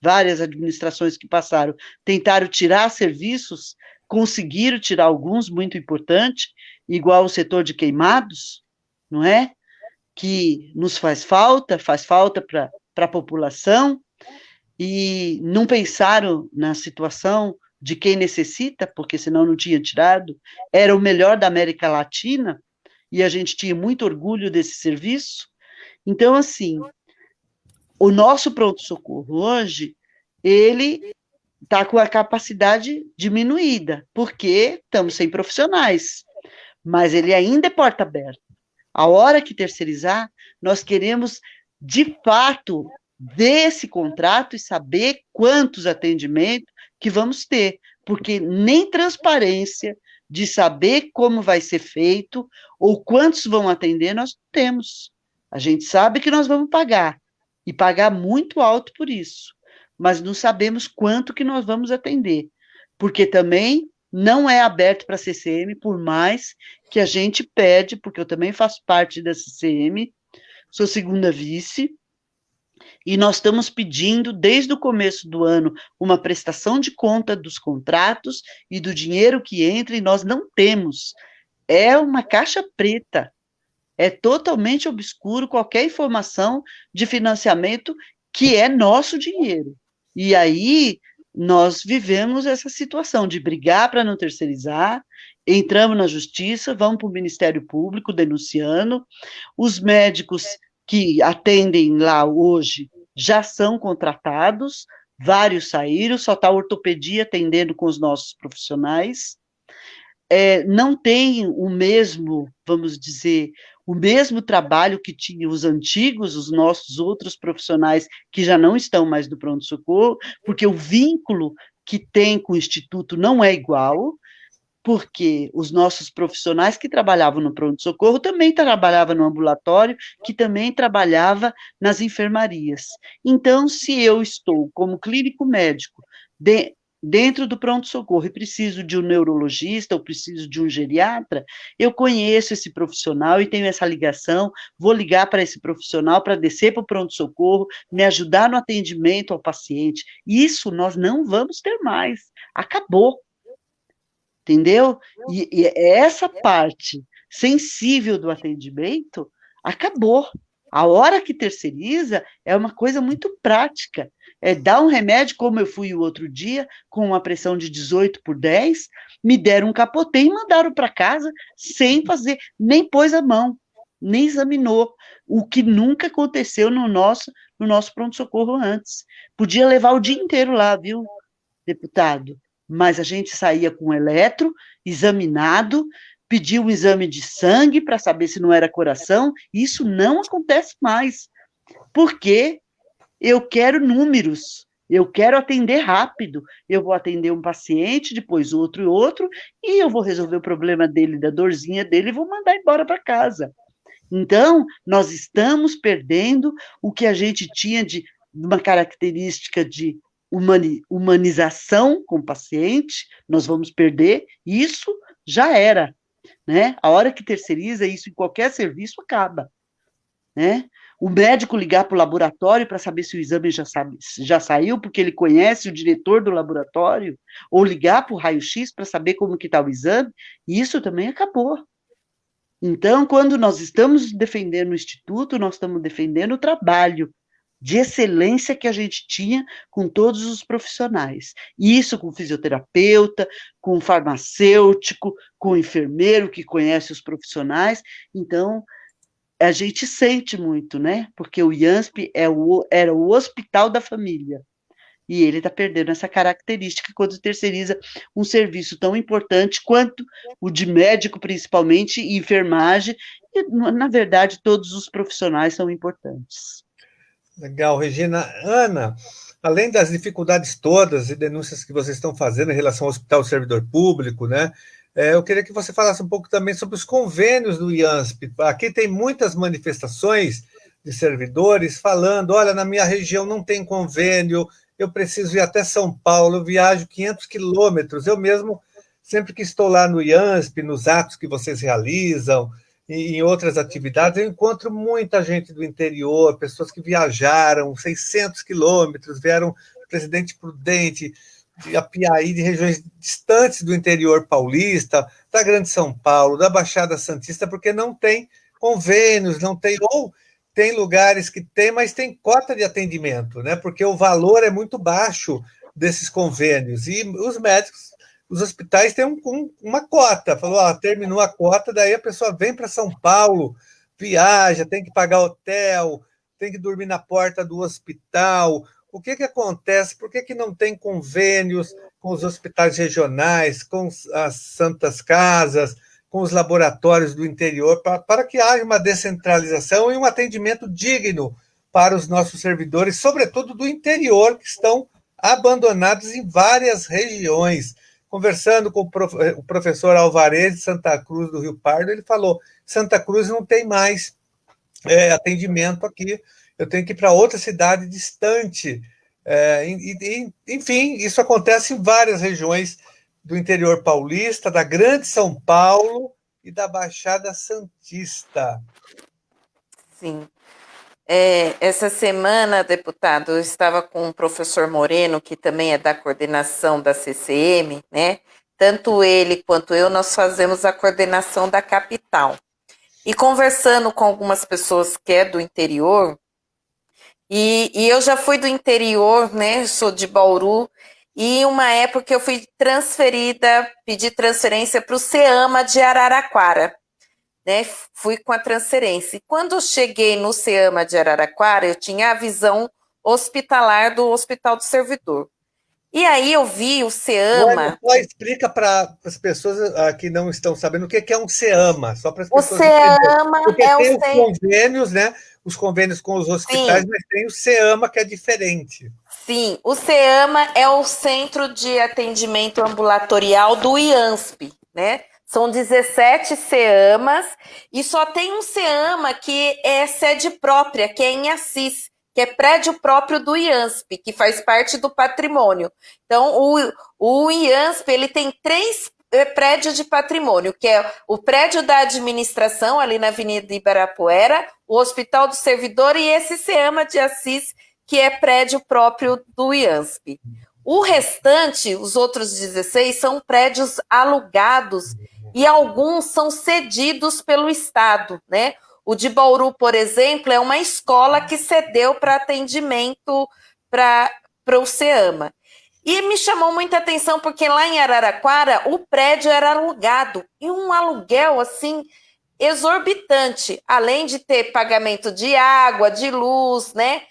várias administrações que passaram tentaram tirar serviços, conseguiram tirar alguns muito importantes, igual o setor de queimados, não é? Que nos faz falta para a população, e não pensaram na situação de quem necessita, porque senão não tinha tirado, era o melhor da América Latina, e a gente tinha muito orgulho desse serviço. Então, assim, o nosso pronto-socorro hoje, ele está com a capacidade diminuída, porque estamos sem profissionais, mas ele ainda é porta aberta. A hora que terceirizar, nós queremos de fato, ver esse contrato e saber quantos atendimentos que vamos ter, porque nem transparência de saber como vai ser feito ou quantos vão atender nós temos. A gente sabe que nós vamos pagar, e pagar muito alto por isso, mas não sabemos quanto que nós vamos atender, porque também não é aberto para a CCM, por mais que a gente pede, porque eu também faço parte da CCM, sou segunda vice, e nós estamos pedindo, desde o começo do ano, uma prestação de conta dos contratos e do dinheiro que entra, e nós não temos. É uma caixa preta. É totalmente obscuro qualquer informação de financiamento que é nosso dinheiro. E aí nós vivemos essa situação de brigar para não terceirizar, entramos na justiça, vamos para o Ministério Público denunciando, os médicos que atendem lá hoje já são contratados, vários saíram, só está a ortopedia atendendo com os nossos profissionais, não tem o mesmo, vamos dizer, o mesmo trabalho que tinham os antigos, os nossos outros profissionais que já não estão mais no pronto-socorro, porque o vínculo que tem com o Instituto não é igual, porque os nossos profissionais que trabalhavam no pronto-socorro também trabalhavam no ambulatório, que também trabalhava nas enfermarias. Então, se eu estou como clínico médico dentro do pronto-socorro e preciso de um neurologista, ou preciso de um geriatra, eu conheço esse profissional e tenho essa ligação, vou ligar para esse profissional para descer para o pronto-socorro, me ajudar no atendimento ao paciente. Isso nós não vamos ter mais. Acabou. Entendeu? E essa parte sensível do atendimento acabou. A hora que terceiriza é uma coisa muito prática. É dar um remédio, como eu fui o outro dia, com uma pressão de 18/10, me deram um capotém e mandaram para casa sem fazer, nem pôs a mão, nem examinou, o que nunca aconteceu no nosso pronto-socorro antes. Podia levar o dia inteiro lá, viu, deputado? Mas a gente saía com eletro, examinado, pedia um exame de sangue para saber se não era coração. Isso não acontece mais, porque eu quero números, eu quero atender rápido. Eu vou atender um paciente, depois outro e outro, e eu vou resolver o problema dele, da dorzinha dele, e vou mandar embora para casa. Então, nós estamos perdendo o que a gente tinha de uma característica de humanização com o paciente, nós vamos perder, isso já era, né? A hora que terceiriza isso em qualquer serviço, acaba, né? O médico ligar para o laboratório para saber se o exame já saiu, porque ele conhece o diretor do laboratório, ou ligar para o raio-x para saber como que está o exame, isso também acabou. Então, quando nós estamos defendendo o Instituto, nós estamos defendendo o trabalho de excelência que a gente tinha com todos os profissionais. Isso com fisioterapeuta, com farmacêutico, com enfermeiro que conhece os profissionais. Então, a gente sente muito, né? Porque o IANSP era o hospital da família. E ele está perdendo essa característica quando terceiriza um serviço tão importante quanto o de médico, principalmente, e enfermagem. E, na verdade, todos os profissionais são importantes. Legal, Regina. Ana, além das dificuldades todas e denúncias que vocês estão fazendo em relação ao Hospital Servidor Público, né? Eu queria que você falasse um pouco também sobre os convênios do IANSP. Aqui tem muitas manifestações de servidores falando, olha, na minha região não tem convênio, eu preciso ir até São Paulo, eu viajo 500 quilômetros, eu mesmo, sempre que estou lá no IANSP, nos atos que vocês realizam, e em outras atividades, eu encontro muita gente do interior, pessoas que viajaram 600 quilômetros, vieram Presidente Prudente, de Apiaí, de regiões distantes do interior paulista, da Grande São Paulo, da Baixada Santista, porque não tem convênios, não tem, ou tem lugares que tem, mas tem cota de atendimento, né? Porque o valor é muito baixo desses convênios, e os médicos, os hospitais têm uma cota, falou, terminou a cota, daí a pessoa vem para São Paulo, viaja, tem que pagar hotel, tem que dormir na porta do hospital. O que acontece? Por que não tem convênios com os hospitais regionais, com as santas casas, com os laboratórios do interior, para que haja uma descentralização e um atendimento digno para os nossos servidores, sobretudo do interior, que estão abandonados em várias regiões. Conversando com o professor Alvarez de Santa Cruz do Rio Pardo, ele falou: Santa Cruz não tem mais atendimento aqui, eu tenho que ir para outra cidade distante. Enfim, isso acontece em várias regiões do interior paulista, da Grande São Paulo e da Baixada Santista. Sim. Essa semana, deputado, eu estava com o professor Moreno, que também é da coordenação da CCM, né? Tanto ele quanto eu, nós fazemos a coordenação da capital. E conversando com algumas pessoas que é do interior, e eu já fui do interior, né? Sou de Bauru, e uma época eu fui transferida, pedi transferência para o CEAMA de Araraquara, né? Fui com a transferência. E quando eu cheguei no CEAMA de Araraquara, eu tinha a visão hospitalar do Hospital do Servidor. E aí eu vi o CEAMA... Só explica para as pessoas que não estão sabendo o que é um CEAMA, só para as pessoas CEAMA entenderem. Porque é tem o os convênios, né? Os convênios com os hospitais, sim, mas tem o CEAMA, que é diferente. Sim, o CEAMA é o Centro de Atendimento Ambulatorial do IANSP, né? São 17 CEAMAs e só tem um CEAMA que é sede própria, que é em Assis, que é prédio próprio do IANSP, que faz parte do patrimônio. Então, o IANSP, ele tem 3 prédios de patrimônio, que é o prédio da administração, ali na Avenida Ibirapuera, o Hospital do Servidor e esse CEAMA de Assis, que é prédio próprio do IANSP. O restante, os outros 16, são prédios alugados e alguns são cedidos pelo Estado, né? O de Bauru, por exemplo, é uma escola que cedeu para atendimento para o CEAMA. E me chamou muita atenção porque lá em Araraquara o prédio era alugado e um aluguel assim exorbitante, além de ter pagamento de água, de luz, né?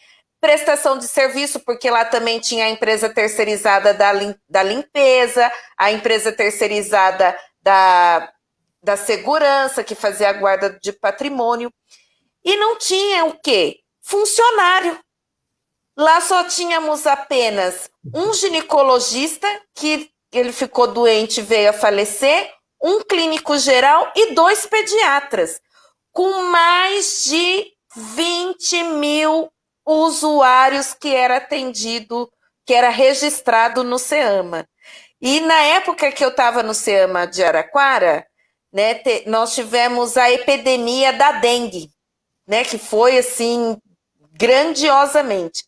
Prestação de serviço, porque lá também tinha a empresa terceirizada da limpeza, a empresa terceirizada da segurança, que fazia a guarda de patrimônio. E não tinha o quê? Funcionário. Lá só tínhamos apenas um ginecologista, que ele ficou doente e veio a falecer, um clínico geral e 2 pediatras, com mais de 20 mil usuários que era atendido, que era registrado no CEAMA. E na época que eu estava no CEAMA de Araraquara, né, nós tivemos a epidemia da dengue, né, que foi assim grandiosamente.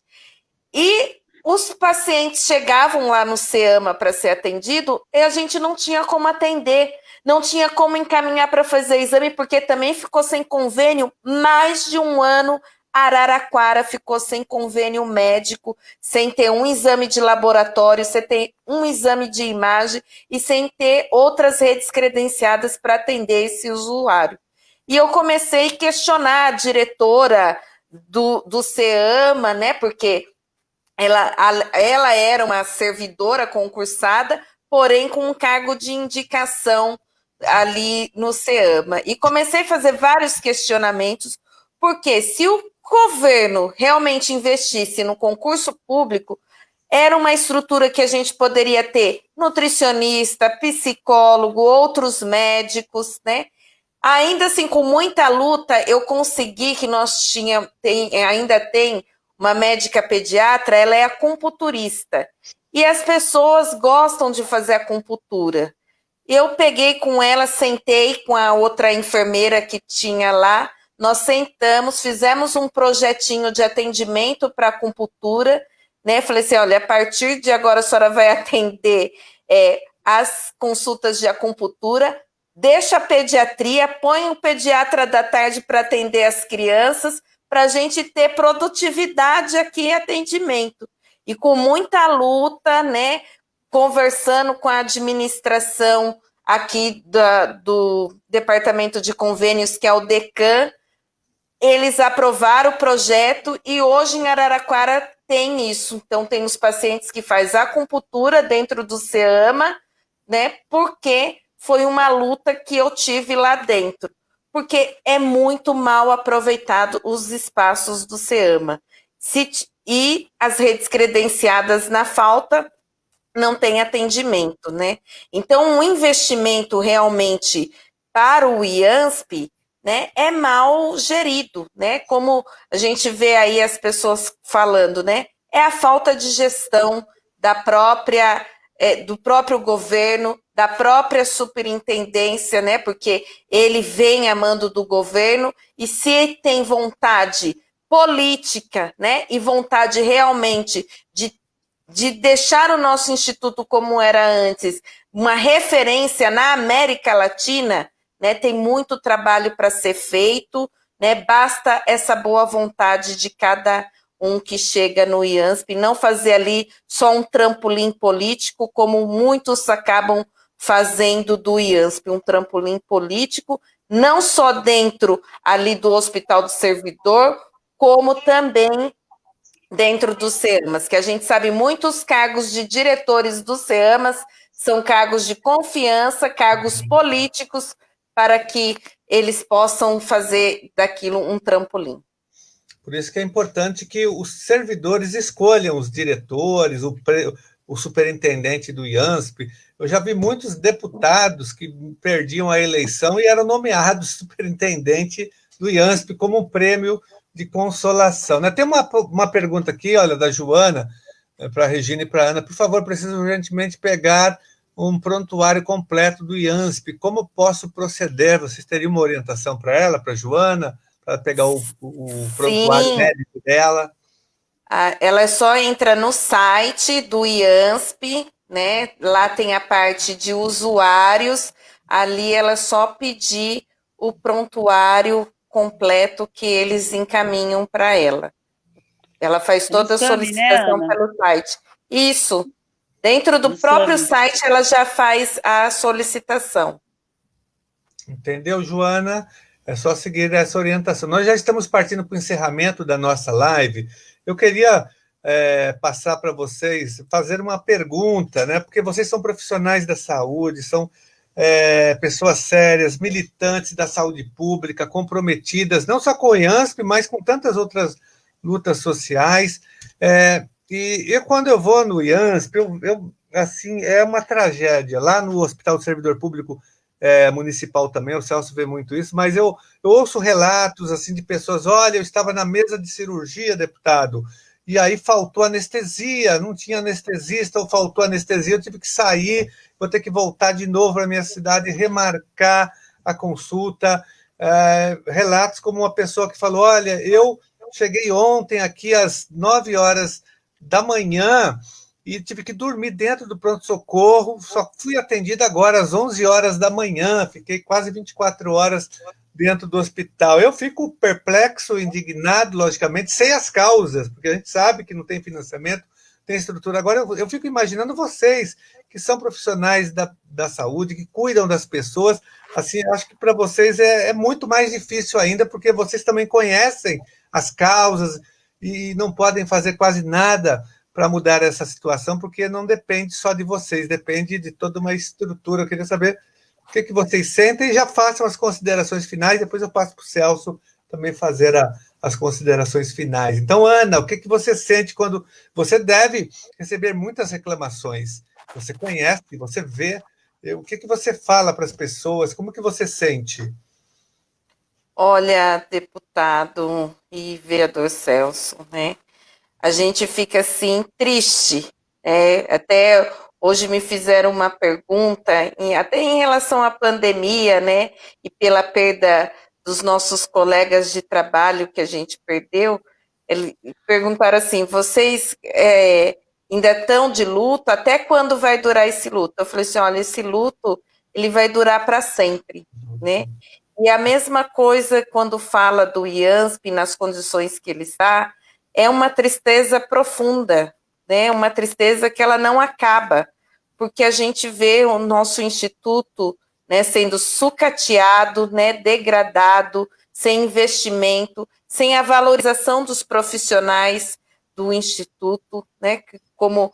E os pacientes chegavam lá no CEAMA para ser atendido e a gente não tinha como atender, não tinha como encaminhar para fazer exame, porque também ficou sem convênio mais de um ano. Araraquara ficou sem convênio médico, sem ter um exame de laboratório, sem ter um exame de imagem e sem ter outras redes credenciadas para atender esse usuário. E eu comecei a questionar a diretora do CEAMA, né, porque ela era uma servidora concursada, porém com um cargo de indicação ali no CEAMA. E comecei a fazer vários questionamentos, porque se o governo realmente investisse no concurso público, era uma estrutura que a gente poderia ter nutricionista, psicólogo, outros médicos, né? Ainda assim, com muita luta, eu consegui que nós ainda tem uma médica pediatra, ela é acupunturista. E as pessoas gostam de fazer acupuntura. Eu peguei com ela, sentei com a outra enfermeira que tinha lá, nós sentamos, fizemos um projetinho de atendimento para acupuntura, né? Falei assim, olha, a partir de agora a senhora vai atender as consultas de acupuntura, deixa a pediatria, põe o pediatra da tarde para atender as crianças, para a gente ter produtividade aqui em atendimento. E com muita luta, né, conversando com a administração aqui do Departamento de Convênios, que é o DECAN, eles aprovaram o projeto e hoje em Araraquara tem isso. Então, tem os pacientes que fazem acupuntura dentro do CEAMA, né, porque foi uma luta que eu tive lá dentro. porque é muito mal aproveitado os espaços do SEAMA. E as redes credenciadas na falta não tem atendimento, né? Então, um investimento realmente para o IANSP, né, é mal gerido, né? Como a gente vê aí as pessoas falando, né? É a falta de gestão do próprio governo, da própria superintendência, né? Porque ele vem a mando do governo e se tem vontade política, né? E vontade realmente de deixar o nosso instituto como era antes, uma referência na América Latina, né? Tem muito trabalho para ser feito, né? Basta essa boa vontade de cada um que chega no IANSP, não fazer ali só um trampolim político, como muitos acabam fazendo do IANSP, um trampolim político, não só dentro ali do Hospital do Servidor, como também dentro dos SEAMAS, que a gente sabe muitos cargos de diretores dos SEAMAS são cargos de confiança, cargos políticos, para que eles possam fazer daquilo um trampolim. Por isso que é importante que os servidores escolham os diretores, o superintendente do IANSP. Eu já vi muitos deputados que perdiam a eleição e eram nomeados superintendente do IANSP como um prêmio de consolação. Tem uma pergunta aqui, olha, da Joana, para a Regina e para a Ana. Por favor, preciso urgentemente pegar um prontuário completo do IANSP. Como posso proceder? Vocês teriam uma orientação para ela, para a Joana, para pegar o prontuário médico dela? Ela só entra no site do IANSP, né? Lá tem a parte de usuários, ali ela só pedir o prontuário completo que eles encaminham para ela. Ela faz toda a solicitação, né, pelo site. Isso. Dentro do próprio site, ela já faz a solicitação. Entendeu, Joana? É só seguir essa orientação. Nós já estamos partindo para o encerramento da nossa live. Eu queria passar para vocês, fazer uma pergunta, né? Porque vocês são profissionais da saúde, são pessoas sérias, militantes da saúde pública, comprometidas, não só com o IANSP, mas com tantas outras lutas sociais. E quando eu vou no IANSP, assim, é uma tragédia. Lá no Hospital do Servidor Público municipal também, o Celso vê muito isso, mas eu ouço relatos assim de pessoas, olha, eu estava na mesa de cirurgia, deputado, e aí faltou anestesia, não tinha anestesista, ou faltou anestesia, eu tive que sair, vou ter que voltar de novo para minha cidade e remarcar a consulta. Relatos como uma pessoa que falou, olha, eu cheguei ontem aqui às 9 horas da manhã e tive que dormir dentro do pronto-socorro, só fui atendida agora às 11 horas da manhã, fiquei quase 24 horas dentro do hospital. Eu fico perplexo, indignado, logicamente, sem as causas, porque a gente sabe que não tem financiamento, tem estrutura. Agora, eu fico imaginando vocês, que são profissionais da saúde, que cuidam das pessoas, assim, acho que para vocês é muito mais difícil ainda, porque vocês também conhecem as causas e não podem fazer quase nada para mudar essa situação, porque não depende só de vocês, depende de toda uma estrutura. Eu queria saber o que vocês sentem e já façam as considerações finais, depois eu passo para o Celso também fazer as considerações finais. Então, Ana, o que você sente quando você deve receber muitas reclamações? Você conhece, você vê, o que você fala para as pessoas, como que você sente? Olha, deputado e vereador Celso, né? A gente fica, assim, triste. Até hoje me fizeram uma pergunta, até em relação à pandemia, né? E pela perda dos nossos colegas de trabalho que a gente perdeu, eles perguntaram assim, vocês ainda estão de luto? Até quando vai durar esse luto? Eu falei assim, olha, esse luto ele vai durar para sempre, né? E a mesma coisa quando fala do IANSP nas condições que ele está, é uma tristeza profunda, né? Uma tristeza que ela não acaba, porque a gente vê o nosso instituto, né, sendo sucateado, né, degradado, sem investimento, sem a valorização dos profissionais do instituto, né? Como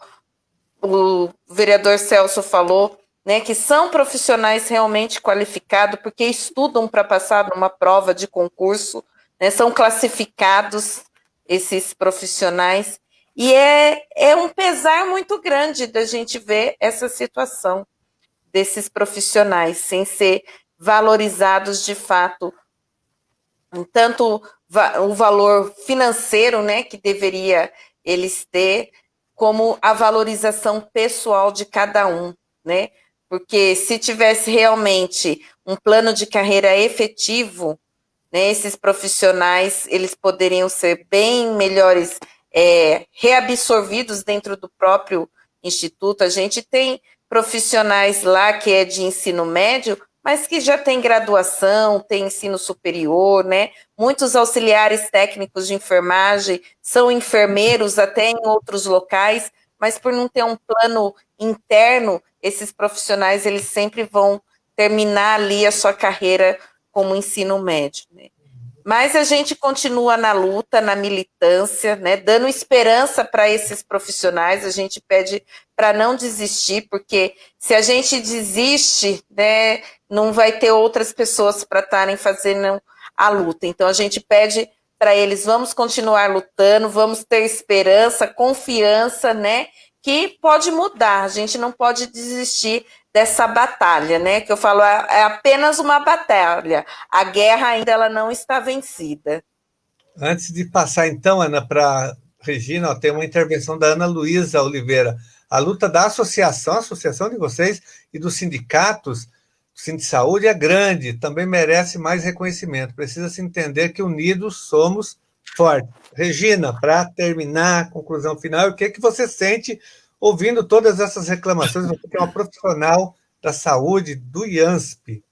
o vereador Celso falou, né, que são profissionais realmente qualificados, porque estudam para passar numa prova de concurso, né, são classificados esses profissionais, e é um pesar muito grande da gente ver essa situação desses profissionais sem ser valorizados de fato, tanto o valor financeiro, né, que deveria eles ter, como a valorização pessoal de cada um, né? Porque se tivesse realmente um plano de carreira efetivo, né, esses profissionais eles poderiam ser bem melhores reabsorvidos dentro do próprio instituto. A gente tem profissionais lá que é de ensino médio, mas que já tem graduação, tem ensino superior, né? Muitos auxiliares técnicos de enfermagem são enfermeiros até em outros locais, mas por não ter um plano interno, esses profissionais eles sempre vão terminar ali a sua carreira como ensino médio, né? Mas a gente continua na luta, na militância, né, dando esperança para esses profissionais. A gente pede para não desistir, porque se a gente desiste, né, não vai ter outras pessoas para estarem fazendo a luta. Então a gente pede para eles, vamos continuar lutando, vamos ter esperança, confiança, né, que pode mudar. A gente não pode desistir dessa batalha, né? Que eu falo, é apenas uma batalha. A guerra ainda ela não está vencida. Antes de passar, então, Ana, para Regina, ó, tem uma intervenção da Ana Luísa Oliveira. A luta da associação, a associação de vocês e dos sindicatos, de saúde é grande, também merece mais reconhecimento. Precisa se entender que unidos somos fortes. Regina, para terminar, a conclusão final, o que é que você sente ouvindo todas essas reclamações? Você que é uma profissional da saúde do IANSP.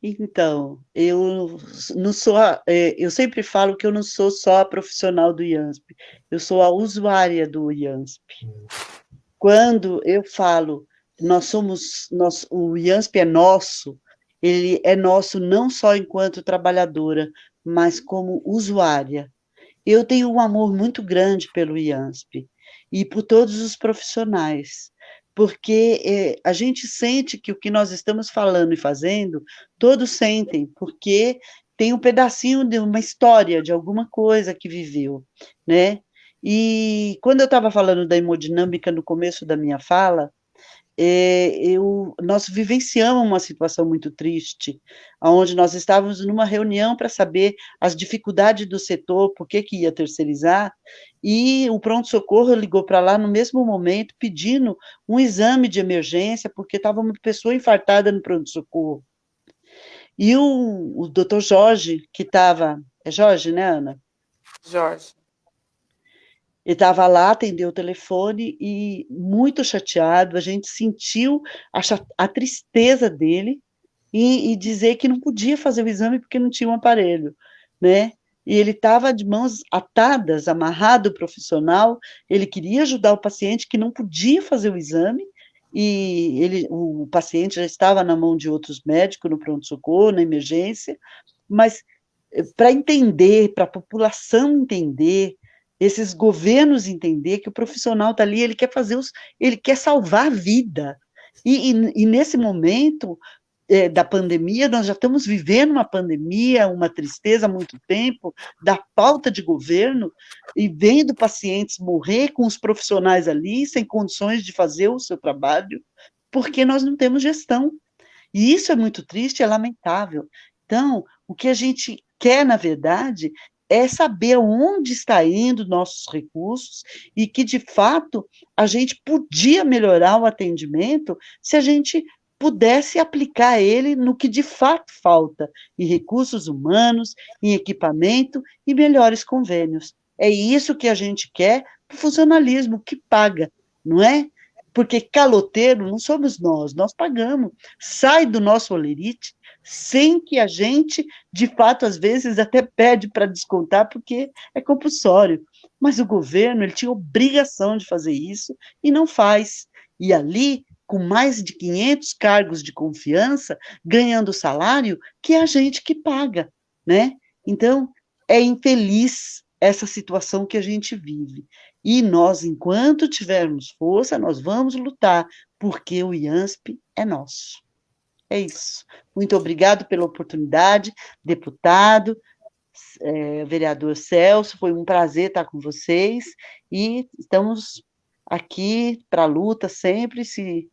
Então, eu não sou, eu sempre falo que eu não sou só a profissional do IANSP, eu sou a usuária do IANSP. Quando eu falo o IANSP é nosso, ele é nosso não só enquanto trabalhadora, mas como usuária. Eu tenho um amor muito grande pelo IANSP e por todos os profissionais, porque a gente sente que o que nós estamos falando e fazendo, todos sentem, porque tem um pedacinho de uma história, de alguma coisa que viveu, né? E quando eu estava falando da hemodinâmica no começo da minha fala, nós vivenciamos uma situação muito triste, onde nós estávamos numa reunião para saber as dificuldades do setor, por que ia terceirizar, e o pronto-socorro ligou para lá no mesmo momento, pedindo um exame de emergência, porque estava uma pessoa infartada no pronto-socorro. E o doutor Jorge, que estava... É Jorge, né, Ana? Jorge. Ele estava lá, atendeu o telefone e muito chateado, a gente sentiu a tristeza dele e dizer que não podia fazer o exame porque não tinha um aparelho, né? E ele estava de mãos atadas, amarrado profissional, ele queria ajudar o paciente que não podia fazer o exame, e o paciente já estava na mão de outros médicos no pronto-socorro, na emergência, mas para entender, para a população entender, esses governos entender que o profissional está ali, ele quer ele quer salvar a vida. E nesse momento da pandemia, nós já estamos vivendo uma pandemia, uma tristeza há muito tempo, da falta de governo, e vendo pacientes morrer com os profissionais ali, sem condições de fazer o seu trabalho, porque nós não temos gestão. E isso é muito triste, é lamentável. Então, o que a gente quer, na verdade, é saber onde está indo nossos recursos e que, de fato, a gente podia melhorar o atendimento se a gente pudesse aplicar ele no que de fato falta, em recursos humanos, em equipamento e melhores convênios. É isso que a gente quer para o funcionalismo, que paga, não é? Porque caloteiro não somos nós pagamos, sai do nosso olerite, sem que a gente, de fato, às vezes até pede para descontar, porque é compulsório. Mas o governo, ele tinha obrigação de fazer isso e não faz. E ali, com mais de 500 cargos de confiança, ganhando salário, que é a gente que paga, né? Então, é infeliz essa situação que a gente vive. E nós, enquanto tivermos força, nós vamos lutar porque o IANSP é nosso. É isso. Muito obrigado pela oportunidade, deputado, vereador Celso, foi um prazer estar com vocês, e estamos aqui para a luta sempre, se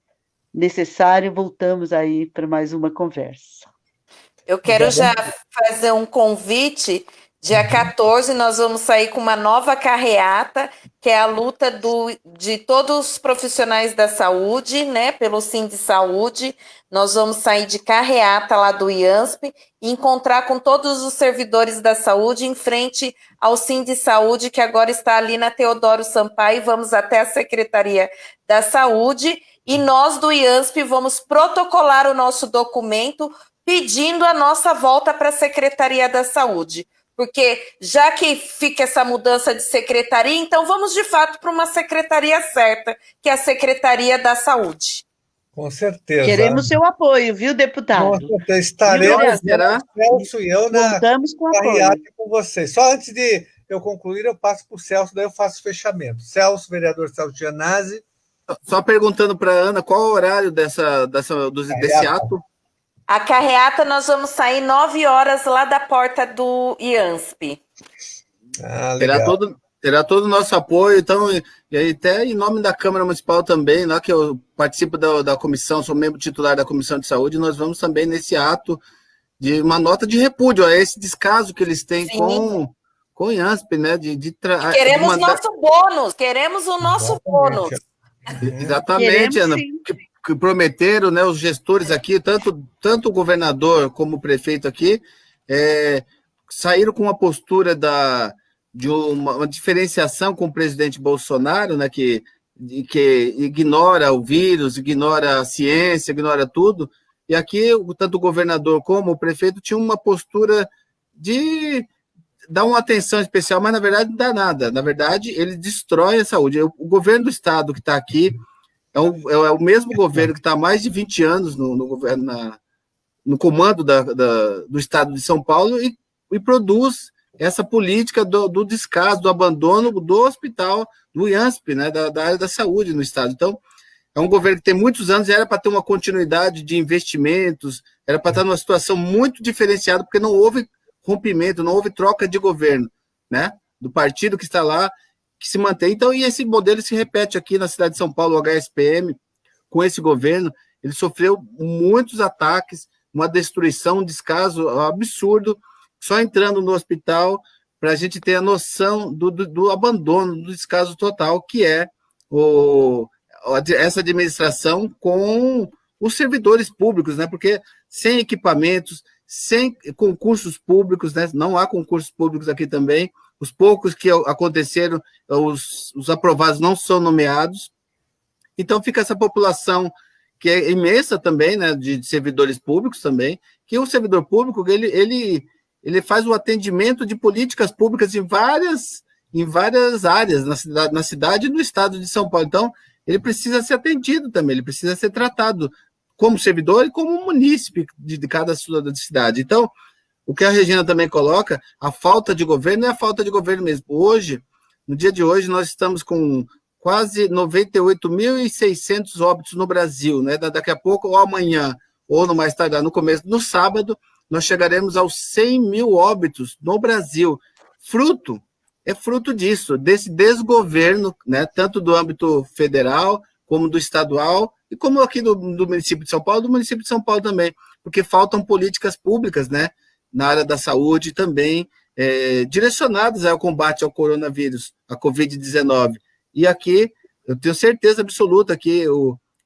necessário, voltamos aí para mais uma conversa. Eu quero já fazer um convite. Dia 14, nós vamos sair com uma nova carreata, que é a luta de todos os profissionais da saúde, né, pelo Sindsaúde. Nós vamos sair de carreata lá do IANSP e encontrar com todos os servidores da saúde em frente ao Sindsaúde, que agora está ali na Teodoro Sampaio. Vamos até a Secretaria da Saúde e nós do IANSP vamos protocolar o nosso documento pedindo a nossa volta para a Secretaria da Saúde. Porque já que fica essa mudança de secretaria, então vamos de fato para uma secretaria certa, que é a Secretaria da Saúde. Com certeza. Queremos seu apoio, viu, deputado? Com certeza. Estaremos, Celso e eu, na carreata com vocês. Só antes de eu concluir, eu passo para o Celso, daí eu faço o fechamento. Celso, vereador Celso Gianazzi. Só perguntando para a Ana, qual é o horário desse ato? A carreata nós vamos sair 9 horas lá da porta do IANSP. Terá todo o nosso apoio, então, e aí até em nome da Câmara Municipal também, lá que eu participo da comissão, sou membro titular da Comissão de Saúde, nós vamos também nesse ato de uma nota de repúdio a esse descaso que eles têm com o IANSP, né? Queremos nosso bônus, queremos o nosso bônus. Exatamente, Ana. Que prometeram, né, os gestores aqui, tanto o governador como o prefeito aqui, saíram com uma postura de uma diferenciação com o presidente Bolsonaro, né, que ignora o vírus, ignora a ciência, ignora tudo, e aqui tanto o governador como o prefeito tinham uma postura de dar uma atenção especial, mas na verdade não dá nada, na verdade ele destrói a saúde. O governo do estado que está aqui é o mesmo governo que está há mais de 20 anos no comando do estado de São Paulo e produz essa política do descaso, do abandono do hospital, do IANSP, né, da área da saúde no estado. Então, é um governo que tem muitos anos e era para ter uma continuidade de investimentos, era para estar numa situação muito diferenciada, porque não houve rompimento, não houve troca de governo, né, do partido que está lá, que se mantém. Então, e esse modelo se repete aqui na cidade de São Paulo, o HSPM, com esse governo, ele sofreu muitos ataques, uma destruição, um descaso absurdo, só entrando no hospital para a gente ter a noção do abandono, do descaso total, que é essa administração com os servidores públicos, né? Porque sem equipamentos, sem concursos públicos, né? Não há concursos públicos aqui também, os poucos que aconteceram, os aprovados não são nomeados. Então fica essa população que é imensa também, né, de servidores públicos também, que o servidor público, ele faz o atendimento de políticas públicas em várias áreas, na cidade e no estado de São Paulo. Então, ele precisa ser atendido também, ele precisa ser tratado como servidor e como munícipe de cada cidade. Então, o que a Regina também coloca, a falta de governo é a falta de governo mesmo. Hoje, no dia de hoje, nós estamos com quase 98.600 óbitos no Brasil, né? Daqui a pouco, ou amanhã, ou no mais tarde, no começo, no sábado, nós chegaremos aos 100 mil óbitos no Brasil. É fruto disso, desse desgoverno, né? Tanto do âmbito federal, como do estadual, e como aqui do município de São Paulo, do município de São Paulo também, porque faltam políticas públicas, né? Na área da saúde também, direcionadas ao combate ao coronavírus, à Covid-19. E aqui, eu tenho certeza absoluta que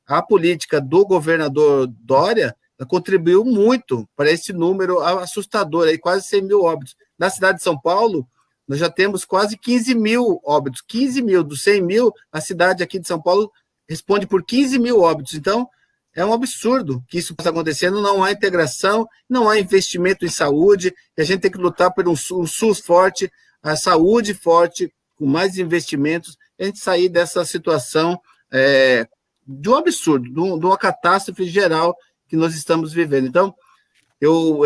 a política do governador Dória contribuiu muito para esse número assustador, aí, quase 100 mil óbitos. Na cidade de São Paulo, nós já temos quase 15 mil óbitos. 15 mil, dos 100 mil, a cidade aqui de São Paulo responde por 15 mil óbitos. Então, é um absurdo que isso está acontecendo, não há integração, não há investimento em saúde, e a gente tem que lutar por um SUS forte, a saúde forte, com mais investimentos, a gente sair dessa situação de um absurdo, de uma catástrofe geral que nós estamos vivendo. Então, eu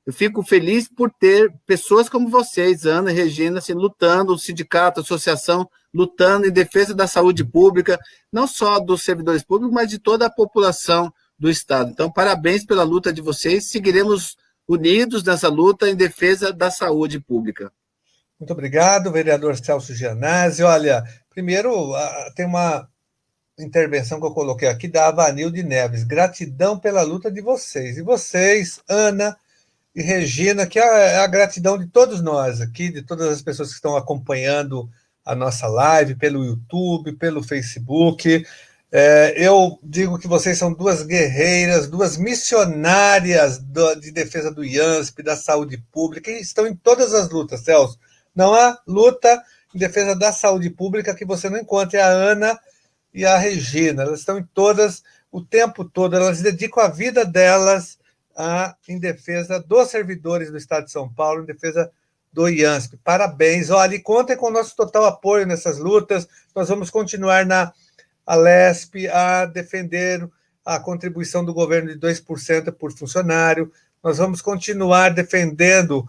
Eu fico feliz por ter pessoas como vocês, Ana e Regina, assim, lutando, o sindicato, a associação, lutando em defesa da saúde pública, não só dos servidores públicos, mas de toda a população do Estado. Então, parabéns pela luta de vocês. Seguiremos unidos nessa luta em defesa da saúde pública. Muito obrigado, vereador Celso Gianazzi. Olha, primeiro, tem uma intervenção que eu coloquei aqui da Avanilde Neves. Gratidão pela luta de vocês. E vocês, Ana e Regina, que é a gratidão de todos nós aqui, de todas as pessoas que estão acompanhando a nossa live pelo YouTube, pelo Facebook. Eu digo que vocês são duas guerreiras, duas missionárias de defesa do IANSP, da saúde pública, e estão em todas as lutas, Celso. Não há luta em defesa da saúde pública que você não encontre a Ana e a Regina. Elas estão em todas, o tempo todo, elas dedicam a vida delas em defesa dos servidores do Estado de São Paulo, em defesa do IANSP. Parabéns. Olha, e contem com o nosso total apoio nessas lutas. Nós vamos continuar na Alesp a defender a contribuição do governo de 2% por funcionário. Nós vamos continuar defendendo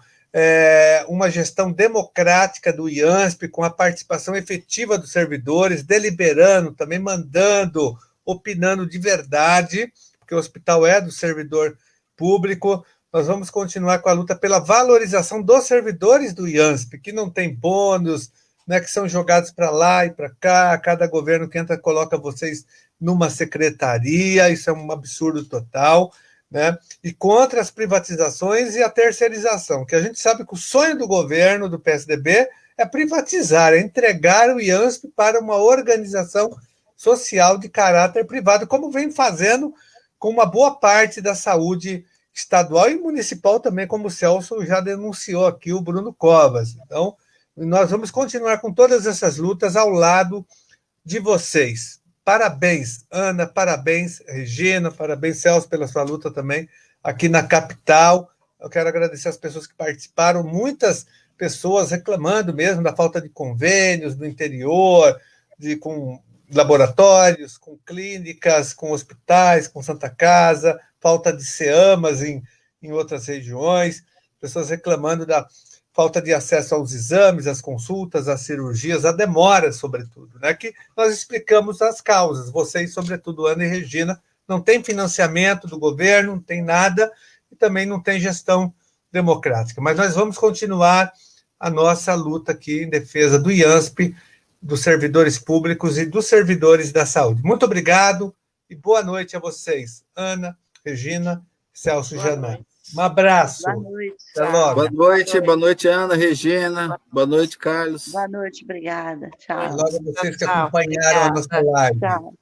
uma gestão democrática do IANSP, com a participação efetiva dos servidores, deliberando, também mandando, opinando de verdade, porque o hospital é do servidor público. Nós vamos continuar com a luta pela valorização dos servidores do IANSP, que não tem bônus, né, que são jogados para lá e para cá, cada governo que entra coloca vocês numa secretaria, isso é um absurdo total, né? E contra as privatizações e a terceirização, que a gente sabe que o sonho do governo, do PSDB, é privatizar, é entregar o IANSP para uma organização social de caráter privado, como vem fazendo com uma boa parte da saúde estadual e municipal também, como o Celso já denunciou aqui, o Bruno Covas. Então, nós vamos continuar com todas essas lutas ao lado de vocês. Parabéns, Ana, parabéns, Regina, parabéns, Celso, pela sua luta também aqui na capital. Eu quero agradecer as pessoas que participaram, muitas pessoas reclamando mesmo da falta de convênios no interior, com laboratórios, com clínicas, com hospitais, com Santa Casa, falta de SEAMAS em outras regiões, pessoas reclamando da falta de acesso aos exames, às consultas, às cirurgias, a demora, sobretudo, né? Que nós explicamos as causas. Vocês, sobretudo, Ana e Regina, não tem financiamento do governo, não tem nada, e também não tem gestão democrática. Mas nós vamos continuar a nossa luta aqui em defesa do IANSP, dos servidores públicos e dos servidores da saúde. Muito obrigado e boa noite a vocês, Ana, Regina, Celso Gianazzi. Um abraço. Boa noite. Até logo. Boa noite, Ana, Regina. Boa noite, Carlos. Boa noite, obrigada. Tchau. Até logo a vocês que acompanharam a nossa live. Tchau.